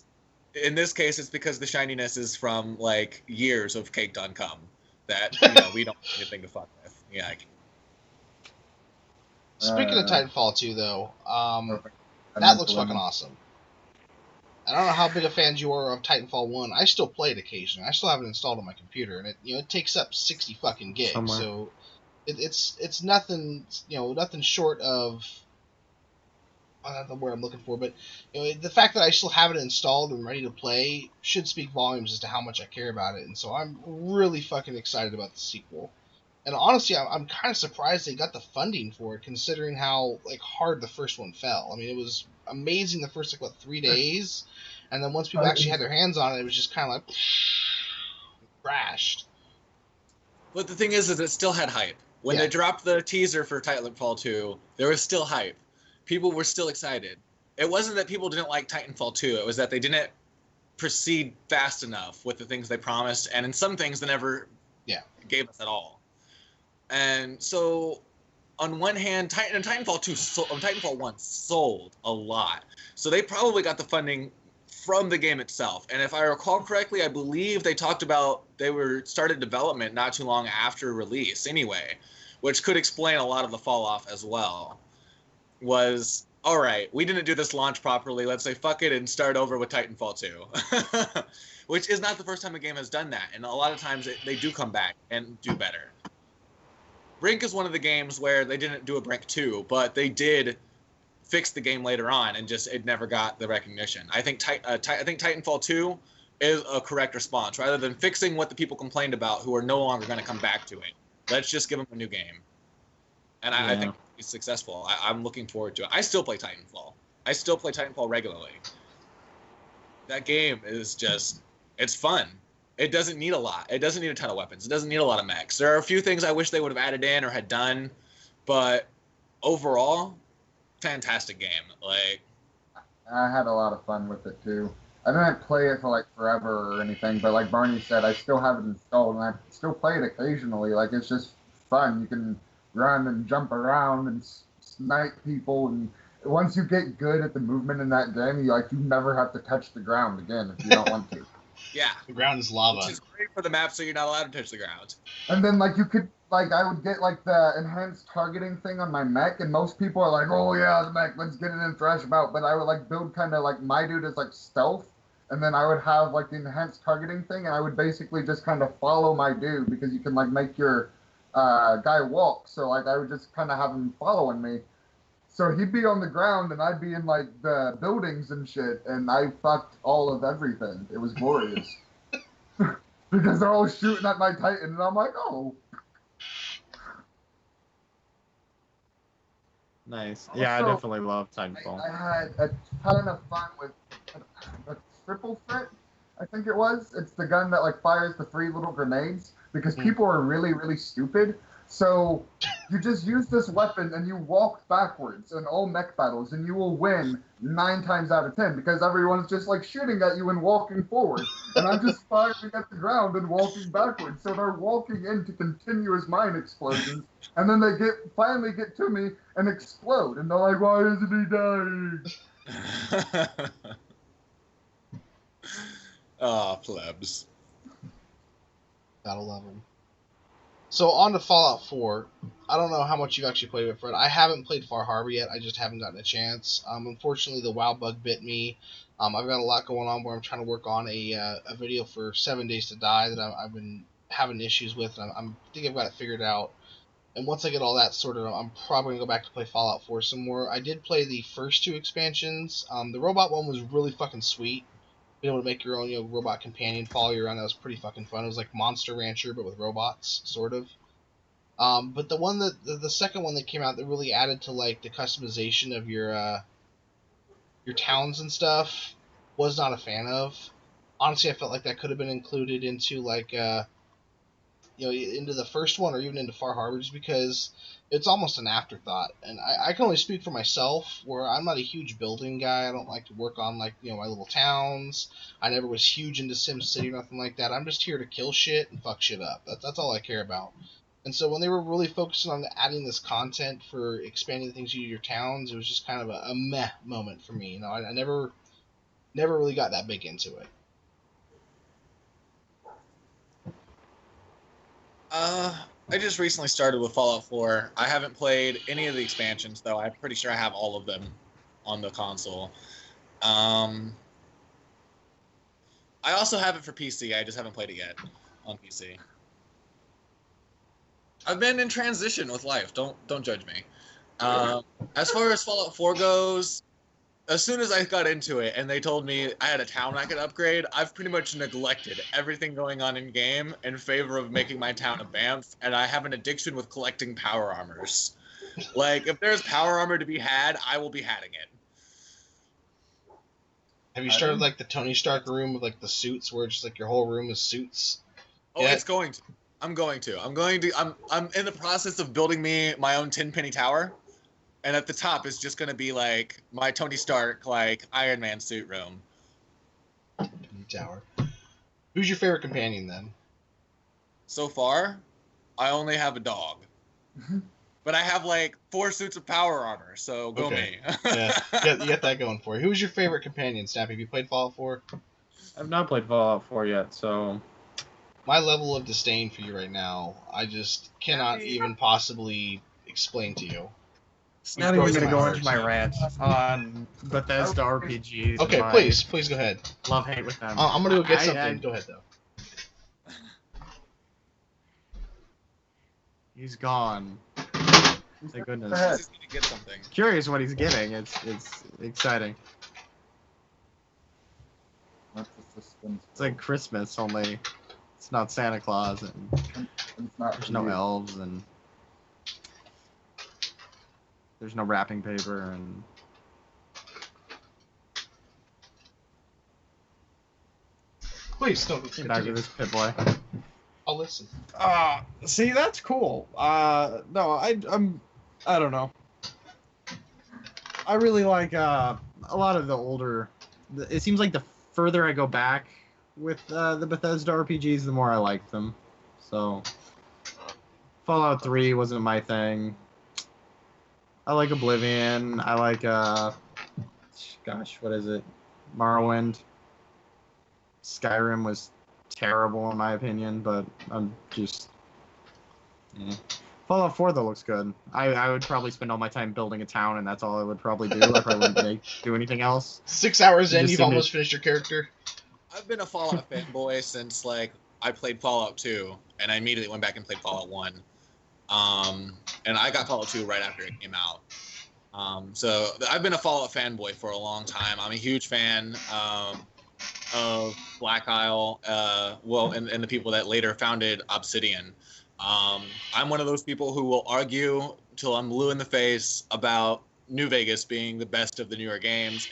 in this case, it's because the shininess is from, years of caked on cum that, we don't have anything to fuck with. Yeah. Speaking of Titanfall 2, though, that looks fucking awesome. I don't know how big a fans you are of Titanfall 1. I still play it occasionally. I still have it installed on my computer, and it takes up 60 fucking gigs. Somewhere. So it's nothing, nothing short of, I don't know the word I'm looking for, but the fact that I still have it installed and ready to play should speak volumes as to how much I care about it. And so I'm really fucking excited about the sequel. And honestly, I'm kind of surprised they got the funding for it, considering how hard the first one fell. I mean, it was amazing the first 3 days, and then once people actually had their hands on it, it was just kind of crashed. But the thing is it still had hype. When they dropped the teaser for Titanfall 2, there was still hype. People were still excited. It wasn't that people didn't like Titanfall 2. It was that they didn't proceed fast enough with the things they promised, and in some things they never gave us at all. And so, on one hand, Titanfall 1 sold a lot. So they probably got the funding from the game itself. And if I recall correctly, I believe they talked about started development not too long after release anyway, which could explain a lot of the fall off as well. Was, all right, we didn't do this launch properly. Let's say fuck it and start over with Titanfall 2. Which is not the first time a game has done that. And a lot of times they do come back and do better. Brink is one of the games where they didn't do a Brink 2, but they did fix the game later on, and it never got the recognition. I think Titanfall 2 is a correct response. Rather than fixing what the people complained about who are no longer going to come back to it, let's just give them a new game. And I think it's successful. I'm looking forward to it. I still play Titanfall. I still play Titanfall regularly. That game is just, it's fun. It doesn't need a lot. It doesn't need a ton of weapons. It doesn't need a lot of mechs. There are a few things I wish they would have added in or had done, but overall, fantastic game. I had a lot of fun with it too. I didn't play it for forever or anything, but like Barney said, I still have it installed and I still play it occasionally. It's just fun. You can run and jump around and snipe people, and once you get good at the movement in that game, you never have to touch the ground again if you don't want to. Yeah. The ground is lava. Which is great for the map, so you're not allowed to touch the ground. And then, you could, I would get, the enhanced targeting thing on my mech, and most people are like, oh, yeah, the mech, let's get it and thrash about. But I would, build kind of, my dude as, stealth, and then I would have, the enhanced targeting thing, and I would basically just kind of follow my dude, because you can, make your guy walk. So, I would just kind of have him following me. So he'd be on the ground, and I'd be in, the buildings and shit, and I fucked all of everything. It was glorious. Because they're all shooting at my Titan, and I'm like, oh. Nice. Yeah, Also, I definitely love Titanfall. I had a ton of fun with a triple threat, I think it was. It's the gun that, fires the 3 little grenades, because people are really, really stupid. So you just use this weapon and you walk backwards in all mech battles, and you will win 9 times out of 10 because everyone's just shooting at you and walking forward, and I'm just firing at the ground and walking backwards. So they're walking into continuous mine explosions, and then they finally get to me and explode, and they're like, "Why isn't he dying?" Oh, plebs. Gotta love them. So on to Fallout 4. I don't know how much you've actually played with Fred. I haven't played Far Harbor yet. I just haven't gotten a chance. Unfortunately, the WoW bug bit me. I've got a lot going on where I'm trying to work on a video for 7 Days to Die that I've been having issues with. And I think I've got it figured out. And once I get all that sorted, I'm probably going to go back to play Fallout 4 some more. I did play the first 2 expansions. The robot one was really fucking sweet. Being able to make your own robot companion follow you around, that was pretty fucking fun. It was like Monster Rancher, but with robots, sort of. But the second one that came out that really added to the customization of your towns and stuff, was not a fan of. Honestly, I felt like that could have been included into into the first one or even into Far Harbor, just because it's almost an afterthought. And I can only speak for myself, where I'm not a huge building guy. I don't like to work on my little towns. I never was huge into SimCity or nothing like that. I'm just here to kill shit and fuck shit up. That's all I care about. And so when they were really focusing on adding this content for expanding the things you do to your towns, it was just kind of a meh moment for me. I never really got that big into it. I just recently started with Fallout 4. I haven't played any of the expansions, though. I'm pretty sure I have all of them on the console. I also have it for PC. I just haven't played it yet on PC. I've been in transition with life. Don't judge me. As far as Fallout 4 goes, as soon as I got into it and they told me I had a town I could upgrade, I've pretty much neglected everything going on in game in favor of making my town a Banff, and I have an addiction with collecting power armors. Like, if there's power armor to be had, I will be having it. Have you started like the Tony Stark room with like the suits, where it's just like your whole room is suits? Oh, Yeah. it's going to. I'm going to. I'm in the process of building me my own 10-penny tower, and at the top is just going to be like my Tony Stark, like Iron Man suit room. Tower. Who's your favorite companion then? So far, I only have a dog. But I have like 4 suits of power armor, so go Okay. me. Yeah, you got that going for you. Who's your favorite companion, Snappy? Have you played Fallout 4? I've not played Fallout 4 yet, so My level of disdain for you right now, I just cannot even possibly explain to you. not broken even gonna my go heart. into my rant on Bethesda RPGs. Okay, my please go ahead. love-hate with them. I'm gonna go get I- something. Go ahead though. He's gone. Thank goodness. Go ahead. He's gonna get something. Curious what he's getting. It's exciting. That's the suspense. It's like Christmas, only it's not Santa Claus and It's not there's no you. elves and there's no wrapping paper and Please don't get back to this pit boy. I'll listen. See, that's cool. No, I don't know. I really like a lot of the older. It seems like the further I go back with the Bethesda RPGs, the more I like them. So, Fallout 3 wasn't my thing. I like Oblivion. I like gosh, what is it? Morrowind. Skyrim was terrible in my opinion, but I'm just. Fallout 4 though looks good. I would probably spend all my time building a town, and that's all I would probably do. I probably wouldn't do anything else. 6 hours in, Just you've seem to- almost finished your character. I've been a Fallout fanboy since like I played Fallout 2, and I immediately went back and played Fallout 1. And I got Fallout 2 right after it came out. So I've been a Fallout fanboy for a long time. I'm a huge fan of Black Isle, and the people that later founded Obsidian. I'm one of those people who will argue till I'm blue in the face about New Vegas being the best of the newer games.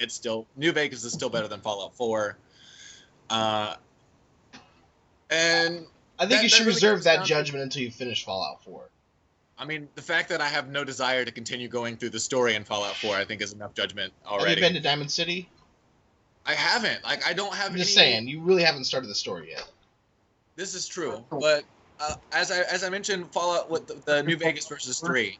New Vegas is still better than Fallout 4. And I think you should really reserve comes that down to- judgment until you finish Fallout 4. I mean, the fact that I have no desire to continue going through the story in Fallout 4, I think is enough judgment Have already. you been to Diamond City? I haven't. Like, I don't have I'm just any... saying, you really haven't started the story yet. This is true, but as I mentioned, Fallout with the New Vegas versus 3,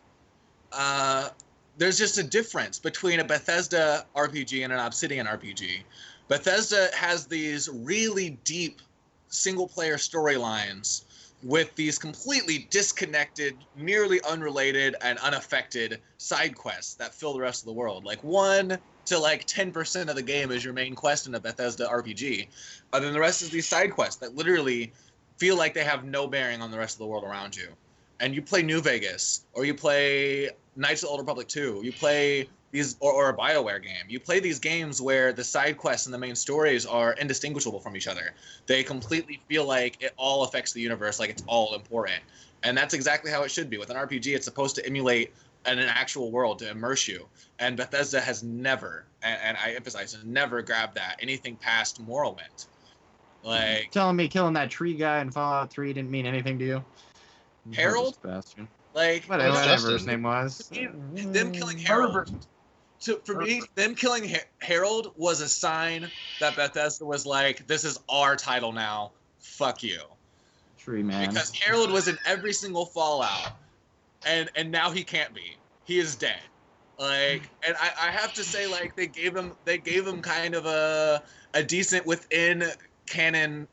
there's just a difference between a Bethesda RPG and an Obsidian RPG. Bethesda has these really deep single-player storylines with these completely disconnected, nearly unrelated, and unaffected side quests that fill the rest of the world. Like 1 to like 10% of the game is your main quest in a Bethesda RPG. And then the rest is these side quests that literally feel like they have no bearing on the rest of the world around you. And you play New Vegas, or you play Knights of the Old Republic 2, you play these, or a BioWare game. You play these games where the side quests and the main stories are indistinguishable from each other. They completely feel like it all affects the universe, like it's all important. And that's exactly how it should be. With an RPG, it's supposed to emulate an actual world to immerse you. And Bethesda has never, and I emphasize, never grabbed that, anything past Morrowind. Like, Telling me killing that tree guy in Fallout 3 didn't mean anything to you? Harold? Bastard. like Whatever Justin. his name was. them killing Harold. For me, them killing Harold was a sign that Bethesda was like, this is our title now. Fuck you. Tree man. Because Harold was in every single Fallout, and now he can't be. He is dead. Like, and I have to say, like, they gave him kind of a decent within canon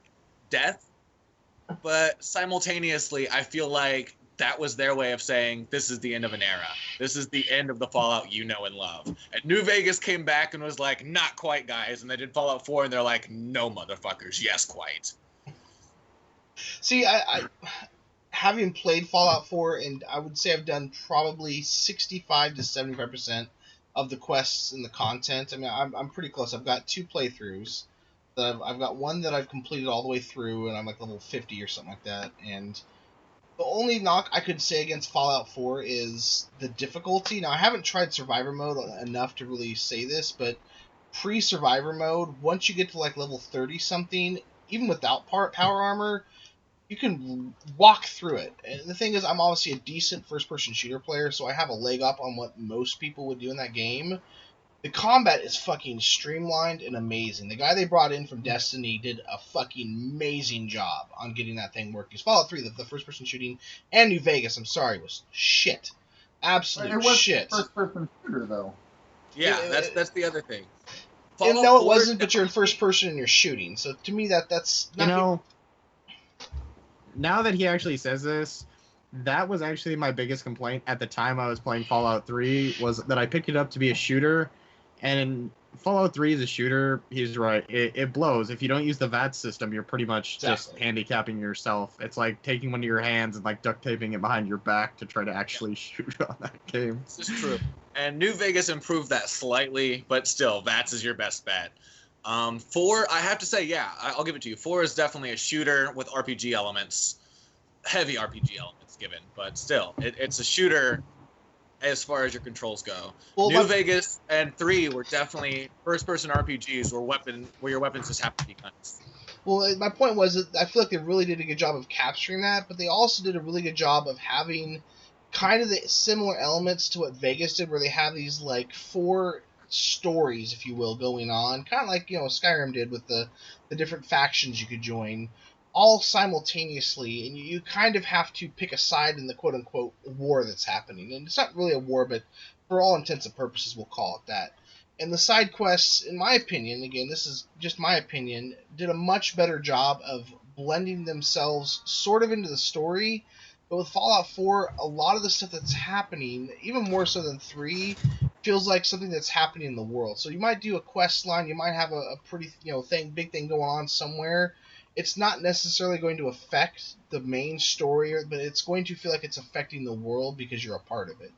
death, but simultaneously, I feel like that was their way of saying this is the end of an era. This is the end of the Fallout you know and love. And New Vegas came back and was like, not quite, guys. And they did Fallout 4, and they're like, no, motherfuckers, yes, quite. See, I having played Fallout 4, and I would say I've done probably 65 to 75% of the quests and the content. I mean, I'm pretty close. I've got 2 playthroughs. I've got one that I've completed all the way through, and I'm like level 50 or something like that. And the only knock I could say against Fallout 4 is the difficulty. Now, I haven't tried Survivor mode enough to really say this, but pre-Survivor mode, once you get to like level 30-something, even without power armor, you can walk through it. And the thing is, I'm obviously a decent first-person shooter player, so I have a leg up on what most people would do in that game. The combat is fucking streamlined and amazing. The guy they brought in from Destiny did a fucking amazing job on getting that thing working. Fallout 3, the first-person shooting, and New Vegas, I'm sorry, was shit. Absolute shit. It was first-person shooter, though. Yeah, that's the other thing. No, it wasn't, but you're in first person and you're shooting. So to me, that's not... Now that he actually says this, that was actually my biggest complaint at the time I was playing Fallout 3, was that I picked it up to be a shooter, and Fallout 3 is a shooter. He's right. It blows. If you don't use the VAT system, you're pretty much just handicapping yourself. It's like taking one of your hands and like duct taping it behind your back to try to actually shoot on that game. This is true. And New Vegas improved that slightly, but still, VATS is your best bet. 4, I have to say, yeah, I'll give it to you. 4 is definitely a shooter with RPG elements, heavy RPG elements given, but still, it's a shooter as far as your controls go. Well, New Vegas and 3 were definitely first-person RPGs where your weapons just happen to be guns. Well, my point was that I feel like they really did a good job of capturing that, but they also did a really good job of having kind of the similar elements to what Vegas did, where they have these like 4 stories, if you will, going on, kind of like Skyrim did with the different factions you could join, all simultaneously, and you kind of have to pick a side in the quote-unquote war that's happening. And it's not really a war, but for all intents and purposes, we'll call it that. And the side quests, in my opinion, again, this is just my opinion, did a much better job of blending themselves sort of into the story. But with Fallout 4, a lot of the stuff that's happening, even more so than 3, feels like something that's happening in the world. So you might do a quest line, you might have a pretty big thing going on somewhere. It's not necessarily going to affect the main story, but it's going to feel like it's affecting the world because you're a part of it.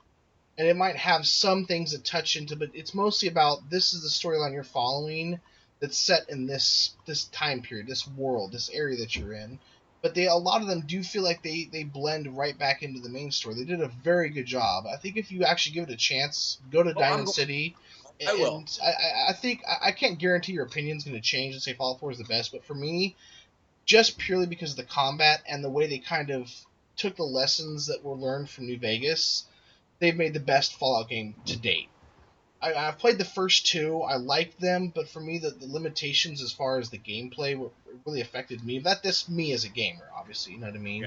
And it might have some things that touch into, but it's mostly about this is the storyline you're following that's set in this time period, this world, this area that you're in. But a lot of them do feel like they blend right back into the main story. They did a very good job. I think if you actually give it a chance, go to Diamond City. I will. I think I can't guarantee your opinion's going to change and say Fallout 4 is the best, but for me, just purely because of the combat and the way they kind of took the lessons that were learned from New Vegas, they've made the best Fallout game to date. I've played the first 2. I liked them, but for me, the limitations as far as the gameplay really affected me. That's me as a gamer, obviously. You know what I mean?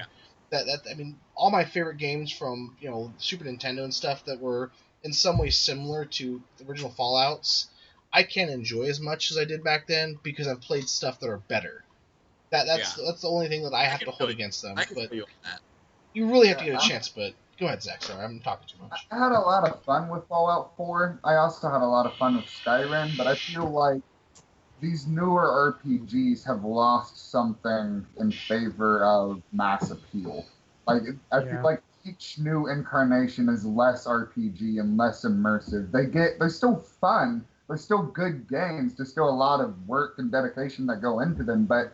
Yeah. I mean, all my favorite games from Super Nintendo and stuff that were in some way similar to the original Fallouts, I can't enjoy as much as I did back then because I've played stuff that are better. That's the only thing that I have to hold against them. I can feel you on that. You really have to get a chance, but go ahead, Zach. Sorry, I'm talking too much. I had a lot of fun with Fallout 4. I also had a lot of fun with Skyrim, but I feel like these newer RPGs have lost something in favor of mass appeal. Like I feel like each new incarnation is less RPG and less immersive. They're still fun. They're still good games. There's still a lot of work and dedication that go into them, but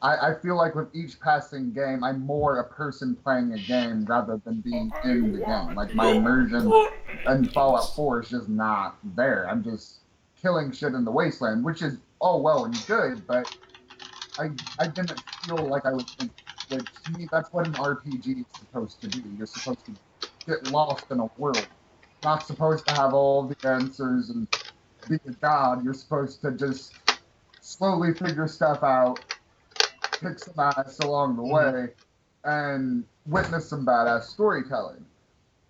I feel like with each passing game, I'm more a person playing a game rather than being in the game. Like, my immersion in Fallout 4 is just not there. I'm just killing shit in the wasteland, which is all well and good, but I didn't feel like I was... Like, to me, that's what an RPG is supposed to be. You're supposed to get lost in a world. Not supposed to have all the answers and be a god. You're supposed to just slowly figure stuff out, kick some ass along the way, and witness some badass storytelling.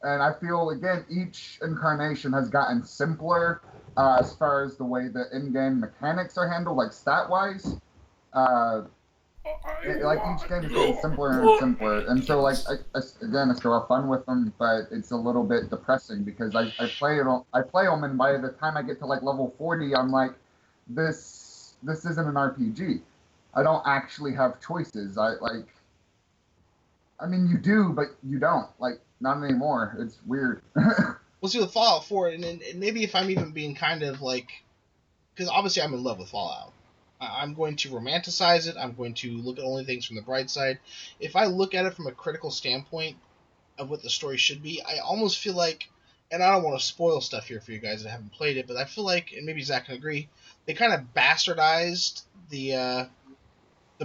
And I feel, again, each incarnation has gotten simpler as far as the way the in-game mechanics are handled, like stat-wise. like each game is getting simpler and simpler, and so like again, I still have fun with them, but it's a little bit depressing because I play them, and by the time I get to like level 40, I'm like, this isn't an RPG. I don't actually have choices. I mean, you do, but you don't. Like, not anymore. It's weird. We'll see with Fallout 4, and maybe if I'm even being kind of like, because obviously I'm in love with Fallout. I'm going to romanticize it. I'm going to look at only things from the bright side. If I look at it from a critical standpoint of what the story should be, I almost feel like, and I don't want to spoil stuff here for you guys that haven't played it, but I feel like, and maybe Zach can agree, they kind of bastardized the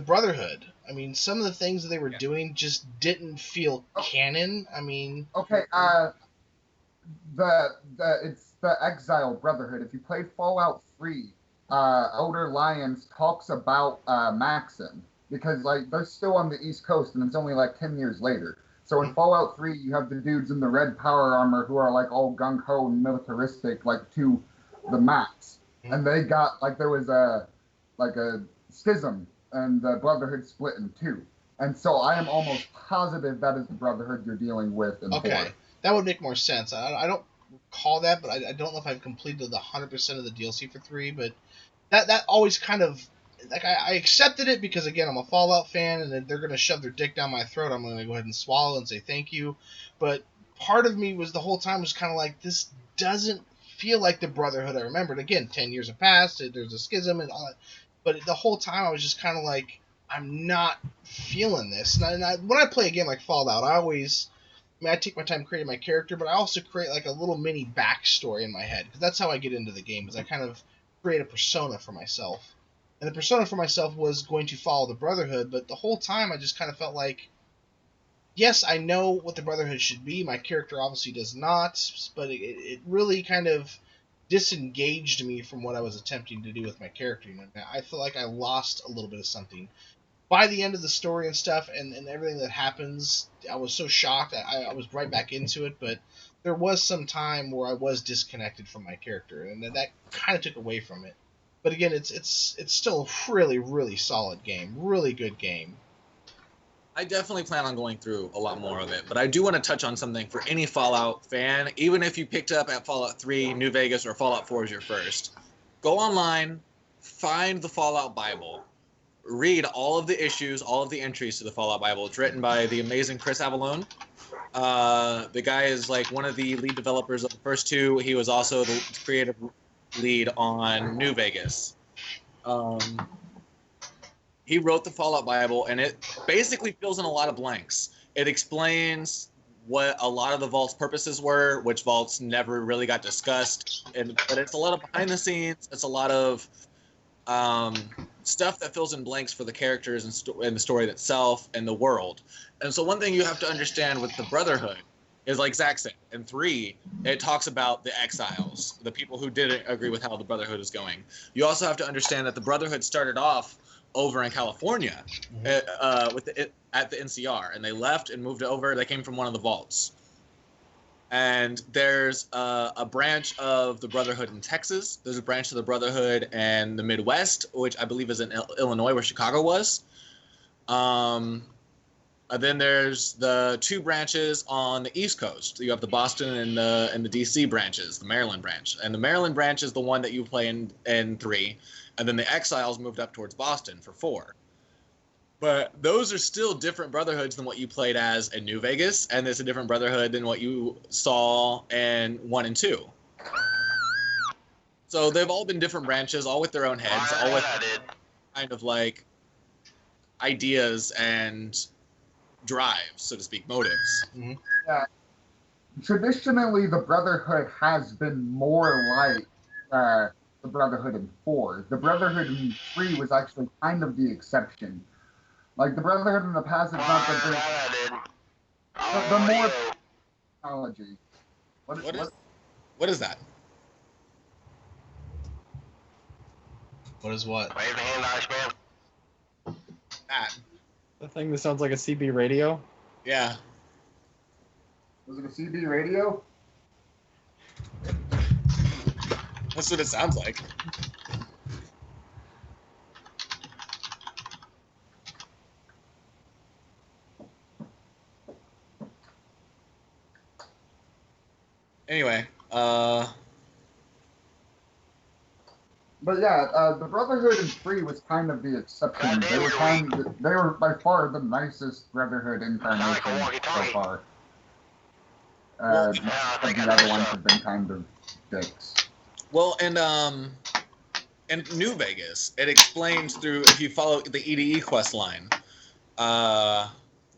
Brotherhood. I mean, some of the things that they were doing just didn't feel canon. I mean, okay, it's the Exile Brotherhood. If you played Fallout 3, Elder Lyons talks about Maxim because like they're still on the East Coast and it's only like 10 years later. So in Fallout 3, you have the dudes in the red power armor who are like all gung ho and militaristic, like to the max. And they got like there was a schism and the Brotherhood split in two. And so I am almost positive that is the Brotherhood you're dealing with in 4. That would make more sense. I don't recall that, but I don't know if I've completed the 100% of the DLC for 3, but that always kind of, like, I accepted it because, again, I'm a Fallout fan, and they're going to shove their dick down my throat. I'm going to go ahead and swallow and say thank you. But part of me was the whole time was kind of like, this doesn't feel like the Brotherhood I remembered. Again, 10 years have passed, there's a schism and all that. But the whole time I was just kind of like, I'm not feeling this. And when I play a game like Fallout, I take my time creating my character, but I also create like a little mini backstory in my head, because that's how I get into the game, is I kind of create a persona for myself. And the persona for myself was going to follow the Brotherhood, but the whole time I just kind of felt like, yes, I know what the Brotherhood should be. My character obviously does not, but it really kind of disengaged me from what I was attempting to do with my character. I feel like I lost a little bit of something. By the end of the story and stuff and everything that happens, I was so shocked. I was right back into it, but there was some time where I was disconnected from my character, and that kind of took away from it. But again, it's still a really, really solid game. Really good game. I definitely plan on going through a lot more of it, but I do want to touch on something for any Fallout fan, even if you picked up at Fallout 3, New Vegas, or Fallout 4 as your first. Go online, find the Fallout Bible. Read all of the issues, all of the entries to the Fallout Bible. It's written by the amazing Chris Avallone. The guy is like one of the lead developers of the first 2. He was also the creative lead on New Vegas. He wrote the Fallout Bible, and it basically fills in a lot of blanks. It explains what a lot of the vault's purposes were, which vaults never really got discussed. But it's a lot of behind the scenes. It's a lot of stuff that fills in blanks for the characters and the story itself and the world. And so one thing you have to understand with the Brotherhood is, like Zach said, in 3, it talks about the exiles, the people who didn't agree with how the Brotherhood is going. You also have to understand that the Brotherhood started off over in California at the NCR, and they left and moved over. They came from one of the vaults. And there's a branch of the Brotherhood in Texas. There's a branch of the Brotherhood in the Midwest, which I believe is in Illinois, where Chicago was. Then there's the 2 branches on the East Coast. You have the Boston and the DC branches, the Maryland branch. And the Maryland branch is the one that you play in 3. And then the Exiles moved up towards Boston for 4. But those are still different Brotherhoods than what you played as in New Vegas, and it's a different Brotherhood than what you saw in 1 and 2. So they've all been different branches, all with their own heads, all with kind of like ideas and drives, so to speak, motives. Mm-hmm. Yeah. Traditionally, the Brotherhood has been more like the Brotherhood in 4. The Brotherhood in 3 was actually kind of the exception. Like, the Brotherhood in the past has not been the more technology. What is that? What is what? Wave the hand, Irishman. That. The thing that sounds like a CB radio? Yeah. Was it a CB radio? That's what it sounds like. Anyway, But yeah, the Brotherhood in 3 was kind of the exception. They were by far the nicest Brotherhood incarnation so far. Well, Most of the other ones have been kind of dicks. well, and in New Vegas, it explains through, if you follow the EDE quest line, the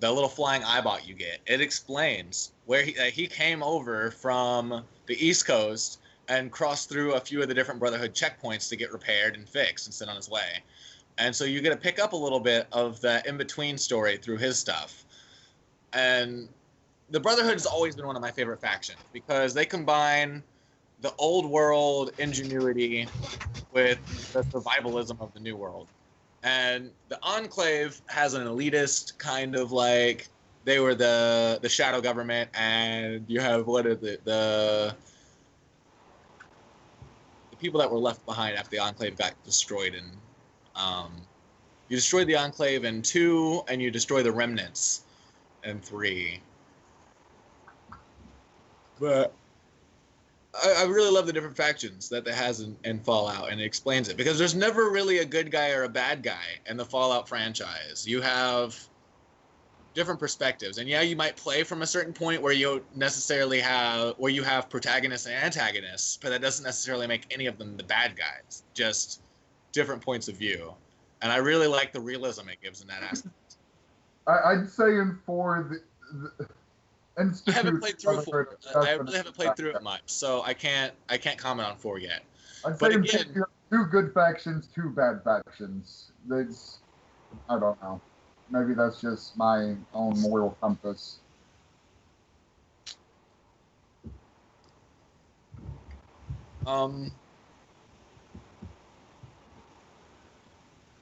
little flying eyebot you get, it explains where he came over from the East Coast and crossed through a few of the different Brotherhood checkpoints to get repaired and fixed and sent on his way. And so you get to pick up a little bit of the in-between story through his stuff. And the Brotherhood has always been one of my favorite factions because they combine the old world ingenuity with the survivalism of the new world. And the Enclave has an elitist kind of like, they were the shadow government, and you have the people that were left behind after the Enclave got destroyed. And you destroyed the Enclave in 2, and you destroy the remnants in 3. But I really love the different factions that it has in Fallout, and it explains it. Because there's never really a good guy or a bad guy in the Fallout franchise. You have different perspectives. And yeah, you might play from a certain point where you have protagonists and antagonists, but that doesn't necessarily make any of them the bad guys. Just different points of view. And I really like the realism it gives in that aspect. I'd say in 4, the Institute, I haven't played through 4. I really haven't played through it much, so I can't comment on 4 yet. I'd But say in again, 4 you have 2 good factions, 2 bad factions. I don't know. Maybe that's just my own moral compass.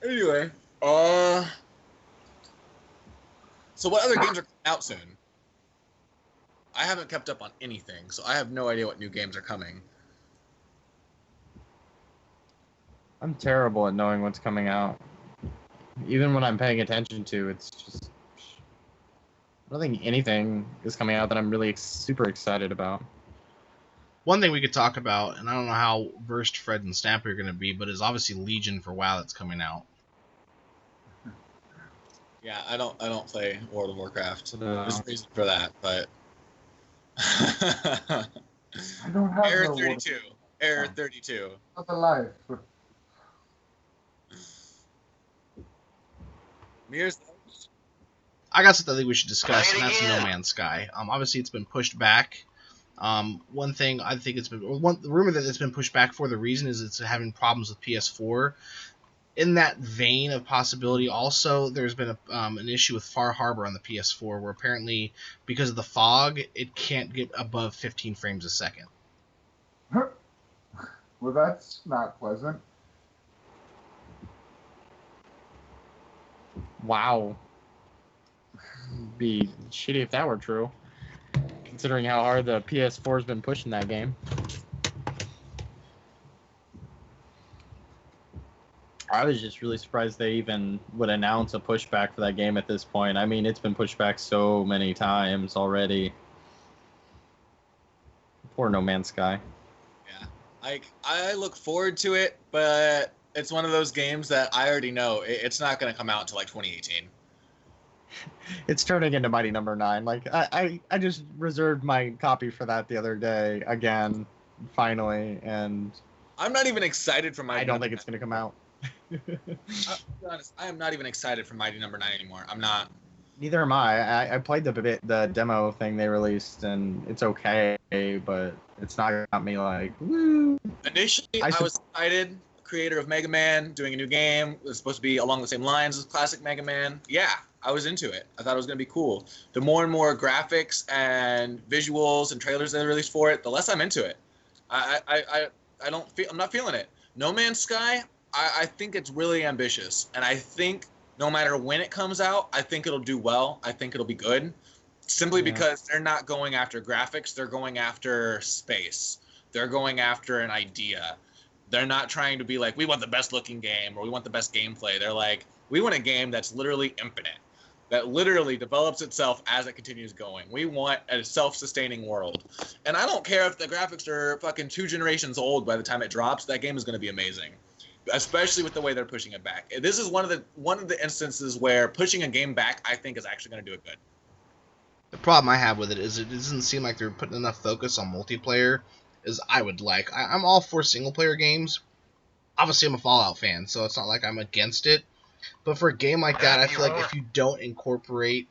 Anyway, so what other games are coming out soon? I haven't kept up on anything, so I have no idea what new games are coming. I'm terrible at knowing what's coming out. Even when I'm paying attention to, it's just... I don't think anything is coming out that I'm really super excited about. One thing we could talk about, and I don't know how versed Fred and Snapper are going to be, but is obviously Legion for WoW that's coming out. Yeah, I don't play World of Warcraft. No. There's a reason for that, but I don't have Error no 32. Error 32. What's alive? Mirror's I got something I think we should discuss, and that's No Man's Sky. Obviously, it's been pushed back. One thing I think the rumor that it's been pushed back for the reason is it's having problems with PS4. In that vein of possibility, also there's been an issue with Far Harbor on the PS4, where apparently because of the fog, it can't get above 15 frames a second. Well, that's not pleasant. Wow. Be shitty if that were true, considering how hard the PS4's been pushing that game. I was just really surprised they even would announce a pushback for that game at this point. I mean, it's been pushed back so many times already. Poor No Man's Sky. Yeah, I look forward to it, but it's one of those games that I already know it's not going to come out until like 2018. It's turning into Mighty Number 9. Like I just reserved my copy for that the other day again, finally, and I'm not even excited for Mighty. I don't think it's gonna come out. I'll be honest, I am not even excited for Mighty Number 9 anymore. I'm not. Neither am I. I played the demo thing they released, and it's okay, but it's not got me like woo. Initially, I was excited. Creator of Mega Man doing a new game. It was supposed to be along the same lines as classic Mega Man. Yeah, I was into it. I thought it was going to be cool. The more and more graphics and visuals and trailers they released for it, the less I'm into it. I don't feel. I'm not feeling it. No Man's Sky. I think it's really ambitious, and I think no matter when it comes out, I think it'll do well. I think it'll be good, simply because they're not going after graphics. They're going after space. They're going after an idea. They're not trying to be like, we want the best looking game or we want the best gameplay. They're like, we want a game that's literally infinite. that literally develops itself as it continues going. We want a self-sustaining world. And I don't care if the graphics are fucking 2 generations old by the time it drops, that game is going to be amazing. Especially with the way they're pushing it back. This is one of the instances where pushing a game back, I think, is actually going to do it good. The problem I have with it is it doesn't seem like they're putting enough focus on multiplayer as I would like. I'm all for single-player games. Obviously, I'm a Fallout fan, so it's not like I'm against it. But for a game like that, I feel like if you don't incorporate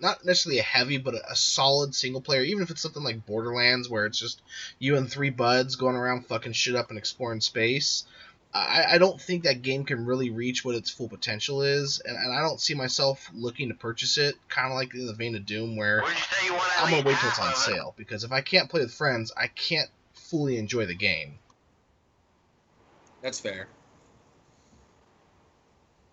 not necessarily a heavy, but a solid single player, even if it's something like Borderlands, where it's just you and 3 buds going around fucking shit up and exploring space, I don't think that game can really reach what its full potential is, and I don't see myself looking to purchase it, kind of like in the vein of Doom, where Where'd you say you want I'm going to wait till it's on sale, because if I can't play with friends, I can't fully enjoy the game. That's fair.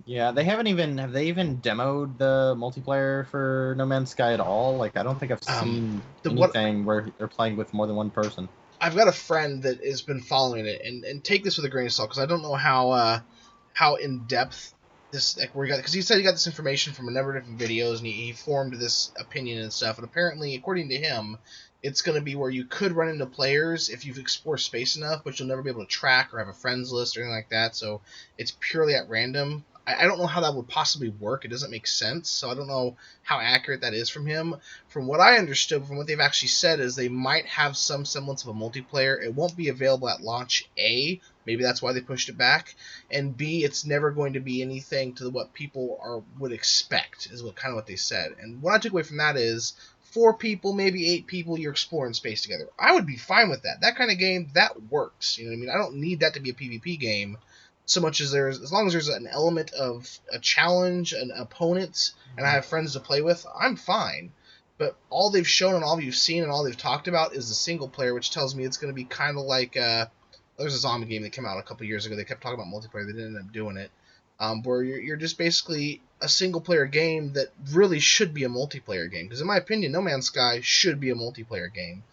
Yeah, have they even demoed the multiplayer for No Man's Sky at all? Like, I don't think I've seen anything where they're playing with more than one person. I've got a friend that has been following it, and take this with a grain of salt, because I don't know how in depth this, like, where he got, because he said he got this information from a number of different videos, and he formed this opinion and stuff. And apparently, according to him, it's going to be where you could run into players if you explore space enough, but you'll never be able to track or have a friends list or anything like that. So it's purely at random. I don't know how that would possibly work. It doesn't make sense, so I don't know how accurate that is from him. From what I understood, from what they've actually said, is they might have some semblance of a multiplayer. It won't be available at launch, A. Maybe that's why they pushed it back. And B, it's never going to be anything to what people would expect, is what they said. And what I took away from that is 4 people, maybe 8 people, you're exploring space together. I would be fine with that. That kind of game, that works. You know what I mean? I don't need that to be a PvP game. So much as as long as there's an element of a challenge, an opponent, and I have friends to play with, I'm fine. But all they've shown and all you've seen and all they've talked about is the single player, which tells me it's going to be kind of like there's a zombie game that came out a couple years ago. They kept talking about multiplayer. They didn't end up doing it. Where you're just basically a single player game that really should be a multiplayer game. Because in my opinion, No Man's Sky should be a multiplayer game.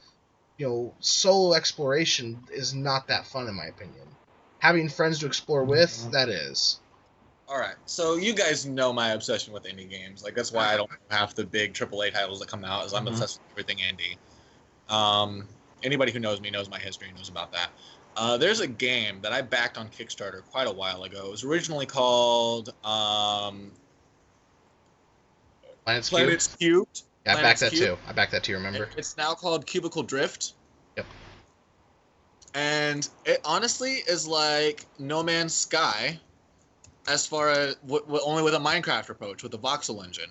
You know, solo exploration is not that fun in my opinion. Having friends to explore with, that is. All right, so you guys know my obsession with indie games. Like, that's why I don't have the big AAA titles that come out, is I'm obsessed with everything indie. Anybody who knows me knows my history, knows about that. There's a game that I backed on Kickstarter quite a while ago. It was originally called Planets Cubed. Yeah, I backed that too. I backed that too, remember? It's now called Cubicle Drift. Yep. And it honestly is like No Man's Sky, as far as only with a Minecraft approach, with the voxel engine,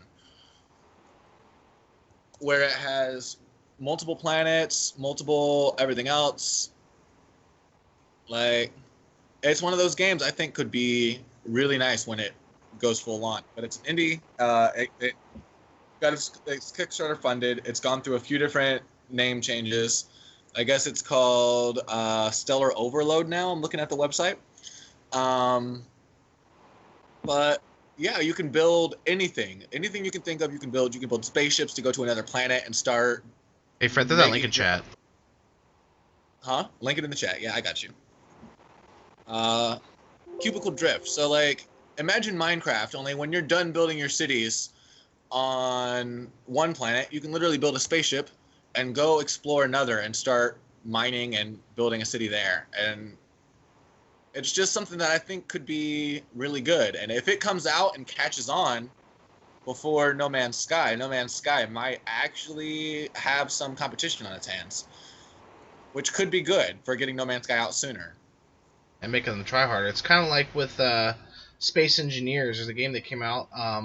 where it has multiple planets, multiple everything else. Like, it's one of those games I think could be really nice when it goes full on. But it's an indie. It got its Kickstarter funded. It's gone through a few different name changes. I guess it's called Stellar Overload now. I'm looking at the website. But yeah, you can build anything. Anything you can think of, you can build. You can build spaceships to go to another planet and start. Hey, Fred, throw that link in chat. Huh? Link it in the chat. Yeah, I got you. Cubicle Drift. So, like, imagine Minecraft, only when you're done building your cities on one planet, you can literally build a spaceship and go explore another and start mining and building a city there. And it's just something that I think could be really good. And if it comes out and catches on before No Man's Sky might actually have some competition on its hands, which could be good for getting No Man's Sky out sooner. And making them try harder. It's kind of like with Space Engineers. There's a game that came out. I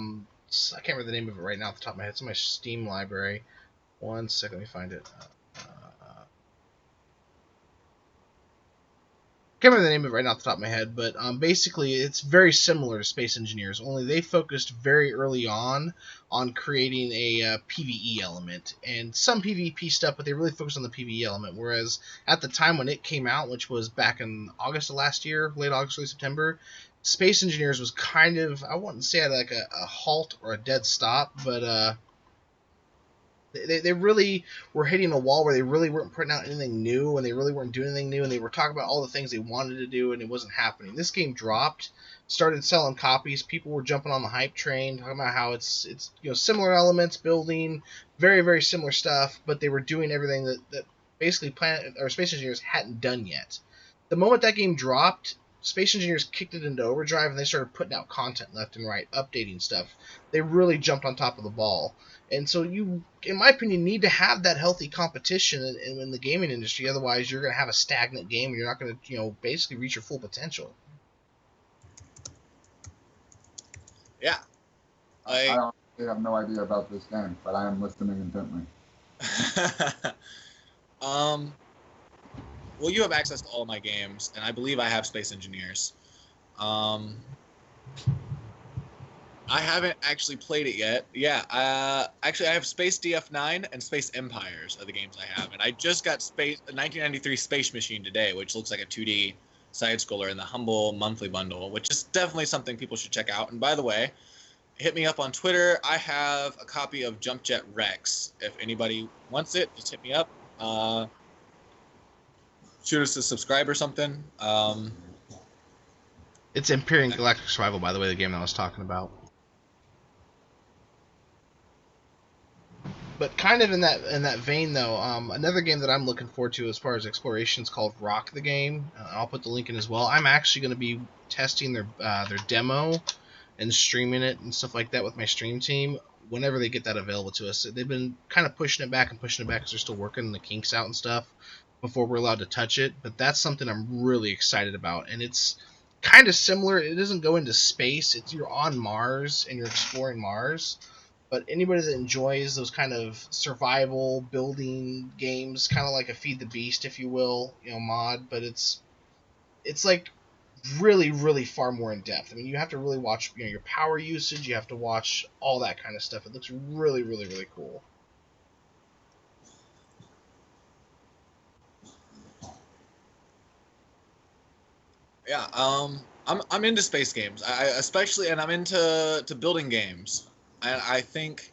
can't remember the name of it right now off the top of my head. It's in my Steam library. One second, let me find it. Can't remember the name of it right now off the top of my head, but basically it's very similar to Space Engineers, only they focused very early on creating a PvE element and some PvP stuff, but they really focused on the PvE element, whereas at the time when it came out, which was back in August of last year, late August, early September, Space Engineers was kind of, I wouldn't say at like a halt or a dead stop, but they really were hitting a wall where they really weren't putting out anything new, and they really weren't doing anything new, and they were talking about all the things they wanted to do, and it wasn't happening. This game dropped, started selling copies, people were jumping on the hype train, talking about how it's similar elements, building, very, very similar stuff, but they were doing everything that basically Planet or Space Engineers hadn't done yet. The moment that game dropped, Space Engineers kicked it into overdrive and they started putting out content left and right, updating stuff. They really jumped on top of the ball. And so you, in my opinion, need to have that healthy competition in the gaming industry. Otherwise, you're going to have a stagnant game and you're not going to, basically reach your full potential. Yeah. I honestly have no idea about this game, but I am listening intently. Well, you have access to all my games, and I believe I have Space Engineers. I haven't actually played it yet. Yeah, actually, I have Space DF9 and Space Empires are the games I have, and I just got 1993 Space Machine today, which looks like a 2D side-scroller in the Humble monthly bundle, which is definitely something people should check out. And by the way, hit me up on Twitter. I have a copy of Jump Jet Rex. If anybody wants it, just hit me up. Shoot us a subscribe or something. It's Empyrean Galactic Survival, by the way, the game that I was talking about. But kind of in that vein, though, another game that I'm looking forward to as far as exploration is called Rock the Game. I'll put the link in as well. I'm actually going to be testing their demo and streaming it and stuff like that with my stream team whenever they get that available to us. They've been kind of pushing it back because they're still working the kinks out and stuff before we're allowed to touch it. But that's something I'm really excited about, and it's kind of similar. It doesn't go into space. You're on Mars and you're exploring Mars. But anybody that enjoys those kind of survival building games, kind of like a Feed the Beast, if you will, mod, but it's like really, really far more in depth. I mean, you have to really watch your power usage. You have to watch all that kind of stuff. It looks really, really, really cool. Yeah, I'm into space games. And I'm into building games. And I think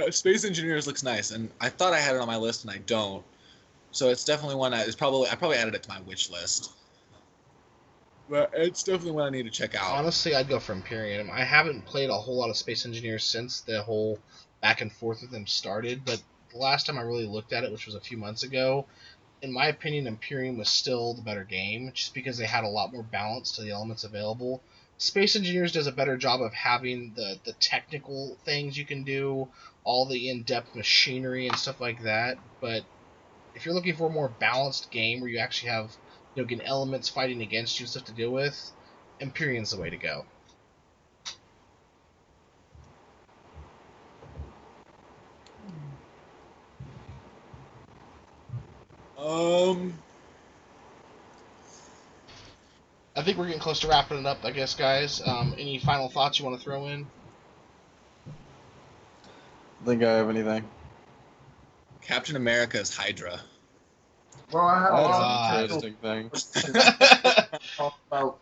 Space Engineers looks nice, and I thought I had it on my list, and I don't. So it's definitely one I probably added it to my wish list. But it's definitely one I need to check out. Honestly, I'd go for Imperium. I haven't played a whole lot of Space Engineers since the whole back and forth with them started, but the last time I really looked at it, which was a few months ago, in my opinion, Imperium was still the better game, just because they had a lot more balance to the elements available. Space Engineers does a better job of having the technical things you can do, all the in-depth machinery and stuff like that. But if you're looking for a more balanced game where you actually have get elements fighting against you and stuff to deal with, Empyrean's the way to go. I think we're getting close to wrapping it up, I guess, guys. Any final thoughts you want to throw in? I think I have anything. Captain America's Hydra. Well, I had a That's lot an of interesting thing. talk about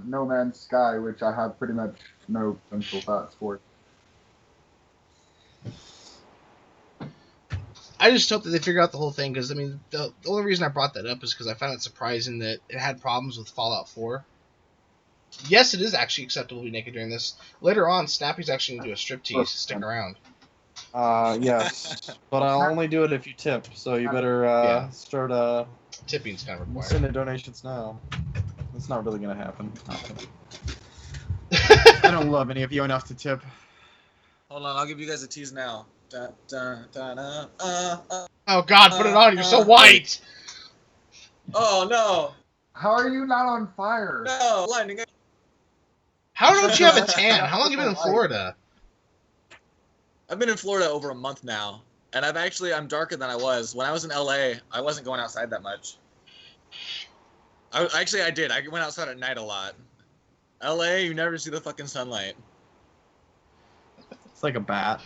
No Man's Sky, which I have pretty much no potential thoughts for. I just hope that they figure out the whole thing, because, I mean, the only reason I brought that up is because I found it surprising that it had problems with Fallout 4. Yes, it is actually acceptable to be naked during this. Later on, Snappy's actually going to do a striptease. Stick around. Yes, but I'll only do it if you tip, so you better start Tipping's kind of required. sending donations now. It's not really going to happen. I don't love any of you enough to tip. Hold on, I'll give you guys a tease now. Oh God, put it on! You're so white. Oh no! How are you not on fire? No, lightning! How don't you have a tan? How long have you been in Florida? I've been in Florida over a month now, and I'm darker than I was. When I was in LA, I wasn't going outside that much. I did. I went outside at night a lot. LA, you never see the fucking sunlight. It's like a bat.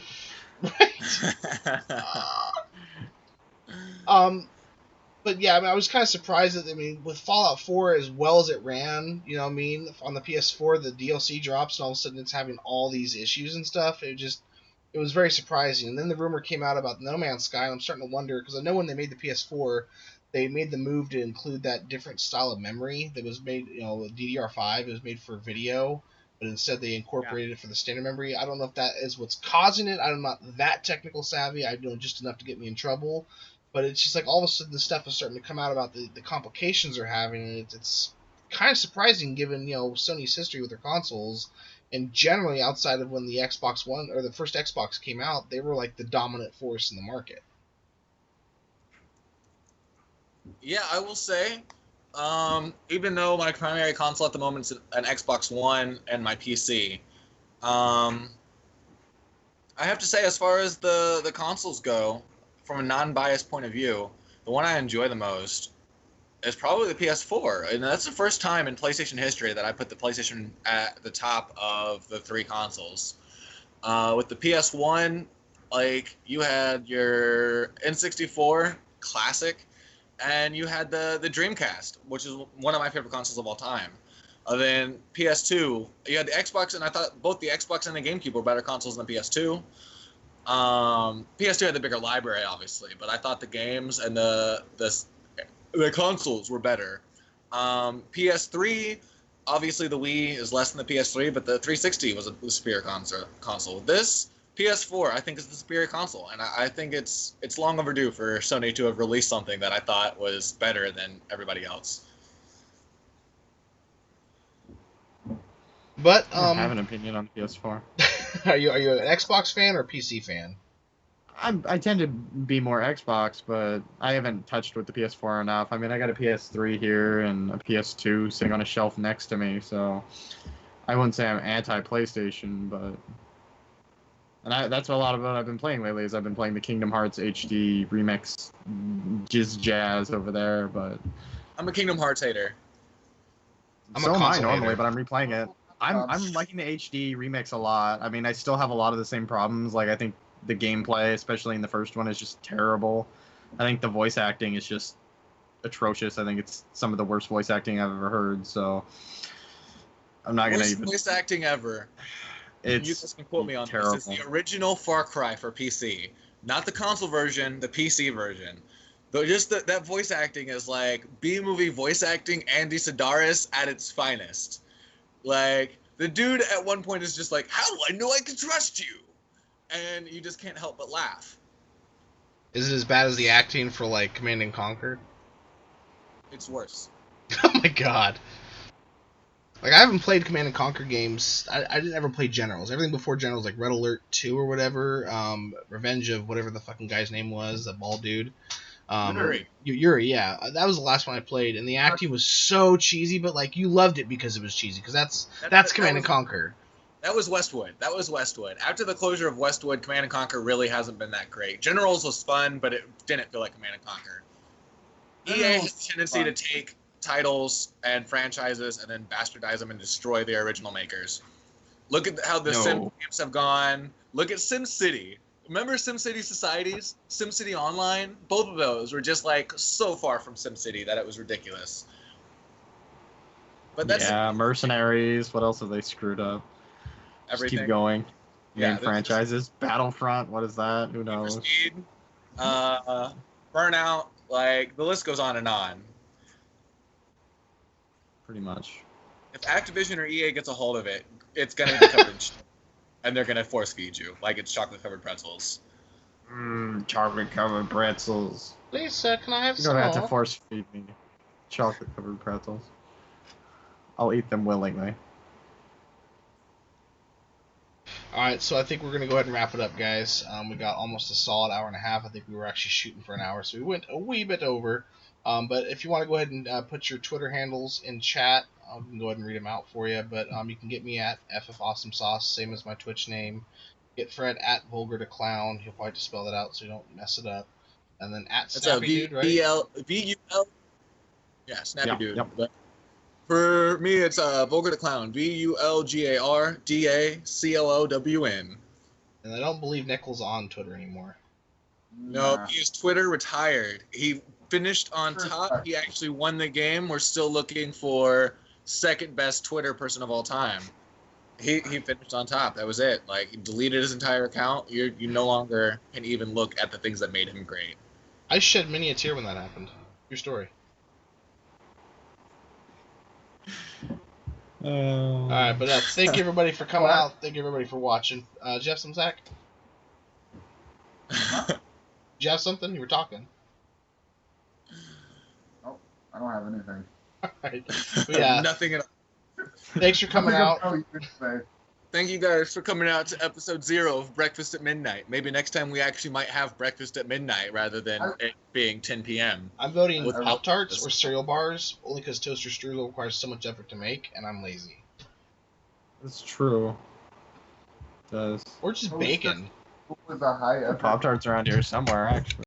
But yeah, I mean, I was kind of surprised that, I mean, with Fallout 4 as well as it ran, on the PS4, the DLC drops, and all of a sudden it's having all these issues and stuff. It was very surprising. And then the rumor came out about No Man's Sky, and I'm starting to wonder, because I know when they made the PS4, they made the move to include that different style of memory that was made, DDR5 was made for video, but instead they incorporated it for the standard memory. I don't know if that is what's causing it. I'm not that technical savvy. I know just enough to get me in trouble. But it's just like all of a sudden the stuff is starting to come out about the complications they're having, and it's kind of surprising given, Sony's history with their consoles. And generally, outside of when the Xbox One or the first Xbox came out, they were like the dominant force in the market. Yeah, I will say, even though my primary console at the moment is an Xbox One and my PC, I have to say, as far as the consoles go, from a non-biased point of view, the one I enjoy the most is probably the PS4. And that's the first time in PlayStation history that I put the PlayStation at the top of the three consoles. With the PS1, like, you had your N64 Classic, and you had the Dreamcast, which is one of my favorite consoles of all time. Then PS2, you had the Xbox, and I thought both the Xbox and the GameCube were better consoles than the PS2. PS2 had the bigger library, obviously, but I thought the games and the consoles were better. PS3, obviously the Wii is less than the PS3, but the 360 was a superior console. This PS4, I think, is the superior console, and I think it's long overdue for Sony to have released something that I thought was better than everybody else. But I don't have an opinion on the PS4. are you an Xbox fan or PC fan? I tend to be more Xbox, but I haven't touched with the PS4 enough. I mean, I got a PS3 here and a PS2 sitting on a shelf next to me, so I wouldn't say I'm anti-PlayStation, but... And that's a lot of what I've been playing lately, is I've been playing the Kingdom Hearts HD remix jazz over there, but... I'm a Kingdom Hearts hater. So am I console normally, hater. but I'm replaying it. I'm liking the HD remix a lot. I mean, I still have a lot of the same problems. Like, I think the gameplay, especially in the first one, is just terrible. I think the voice acting is just atrocious. I think it's some of the worst voice acting I've ever heard, so... I'm not gonna even... voice acting ever. You guys can quote me on terrible. this. It's the original Far Cry for PC. Not the console version, the PC version. Though just that voice acting is like B-movie voice acting Andy Sedaris at its finest. Like, the dude at one point is just like, how do I know I can trust you? And you just can't help but laugh. Is it as bad as the acting for, like, Command & Conquer? It's worse. Oh my god. Like, I haven't played Command & Conquer games. I didn't ever play Generals. Everything before Generals, like Red Alert 2 or whatever, Revenge of whatever the fucking guy's name was, that bald dude. Yuri. Yuri, yeah. That was the last one I played, and the acting was so cheesy, but, like, you loved it because it was cheesy, because that's Command & Conquer. That was Westwood. After the closure of Westwood, Command & Conquer really hasn't been that great. Generals was fun, but it didn't feel like Command & Conquer. EA has a tendency to take titles and franchises and then bastardize them and destroy their original makers. Look at how the Sim games have gone. Look at SimCity. Remember SimCity Societies? SimCity Online? Both of those were just like so far from SimCity that it was ridiculous. But that's Mercenaries. What else have they screwed up? everything. Just keep going. Yeah, Main franchises. Battlefront. What is that? Who Need for knows? Speed, Burnout. Like, the list goes on and on. Pretty much. If Activision or EA gets a hold of it, it's gonna be covered in shit. And they're gonna force feed you like it's chocolate covered pretzels. Chocolate covered pretzels. Lisa, can I have You some don't have to more? force feed me chocolate covered pretzels. I'll eat them willingly. Alright, so I think we're going to go ahead and wrap it up, guys. We got almost a solid hour and a half. I think we were actually shooting for an hour, so we went a wee bit over. But if you want to go ahead and put your Twitter handles in chat, we can go ahead and read them out for you. But you can get me at FFAwesomeSauce, same as my Twitch name. Get Fred at VulgarToClown. He'll probably just spell that out so you don't mess it up. And then at That's Snappy Dude, right? V-U-L. Yeah, Snappy Yep, Dude. yep. But for me, it's Vulgar the Clown. VulgarDaClown. And I don't believe Nick's on Twitter anymore. No, Nah. he is Twitter retired. He finished on Sure. top. He actually won the game. We're still looking for second best Twitter person of all time. He finished on top. That was it. Like, he deleted his entire account. You no longer can even look at the things that made him great. I shed many a tear when that happened. Your story. All All right, but thank you everybody for coming out. Thank you everybody for watching. Did you have some, Zach? Did you have something? You were talking. I don't have anything. All right. But yeah. Nothing at all. Thanks for coming out. Thank you guys for coming out to episode 0 of Breakfast at Midnight. Maybe next time we actually might have breakfast at midnight rather than it being 10 p.m. I'm voting With Pop-Tarts or cereal bars, only because toaster strudel requires so much effort to make, and I'm lazy. That's true. It does. Or just bacon. What was a high effort? Pop Tarts around here somewhere, actually.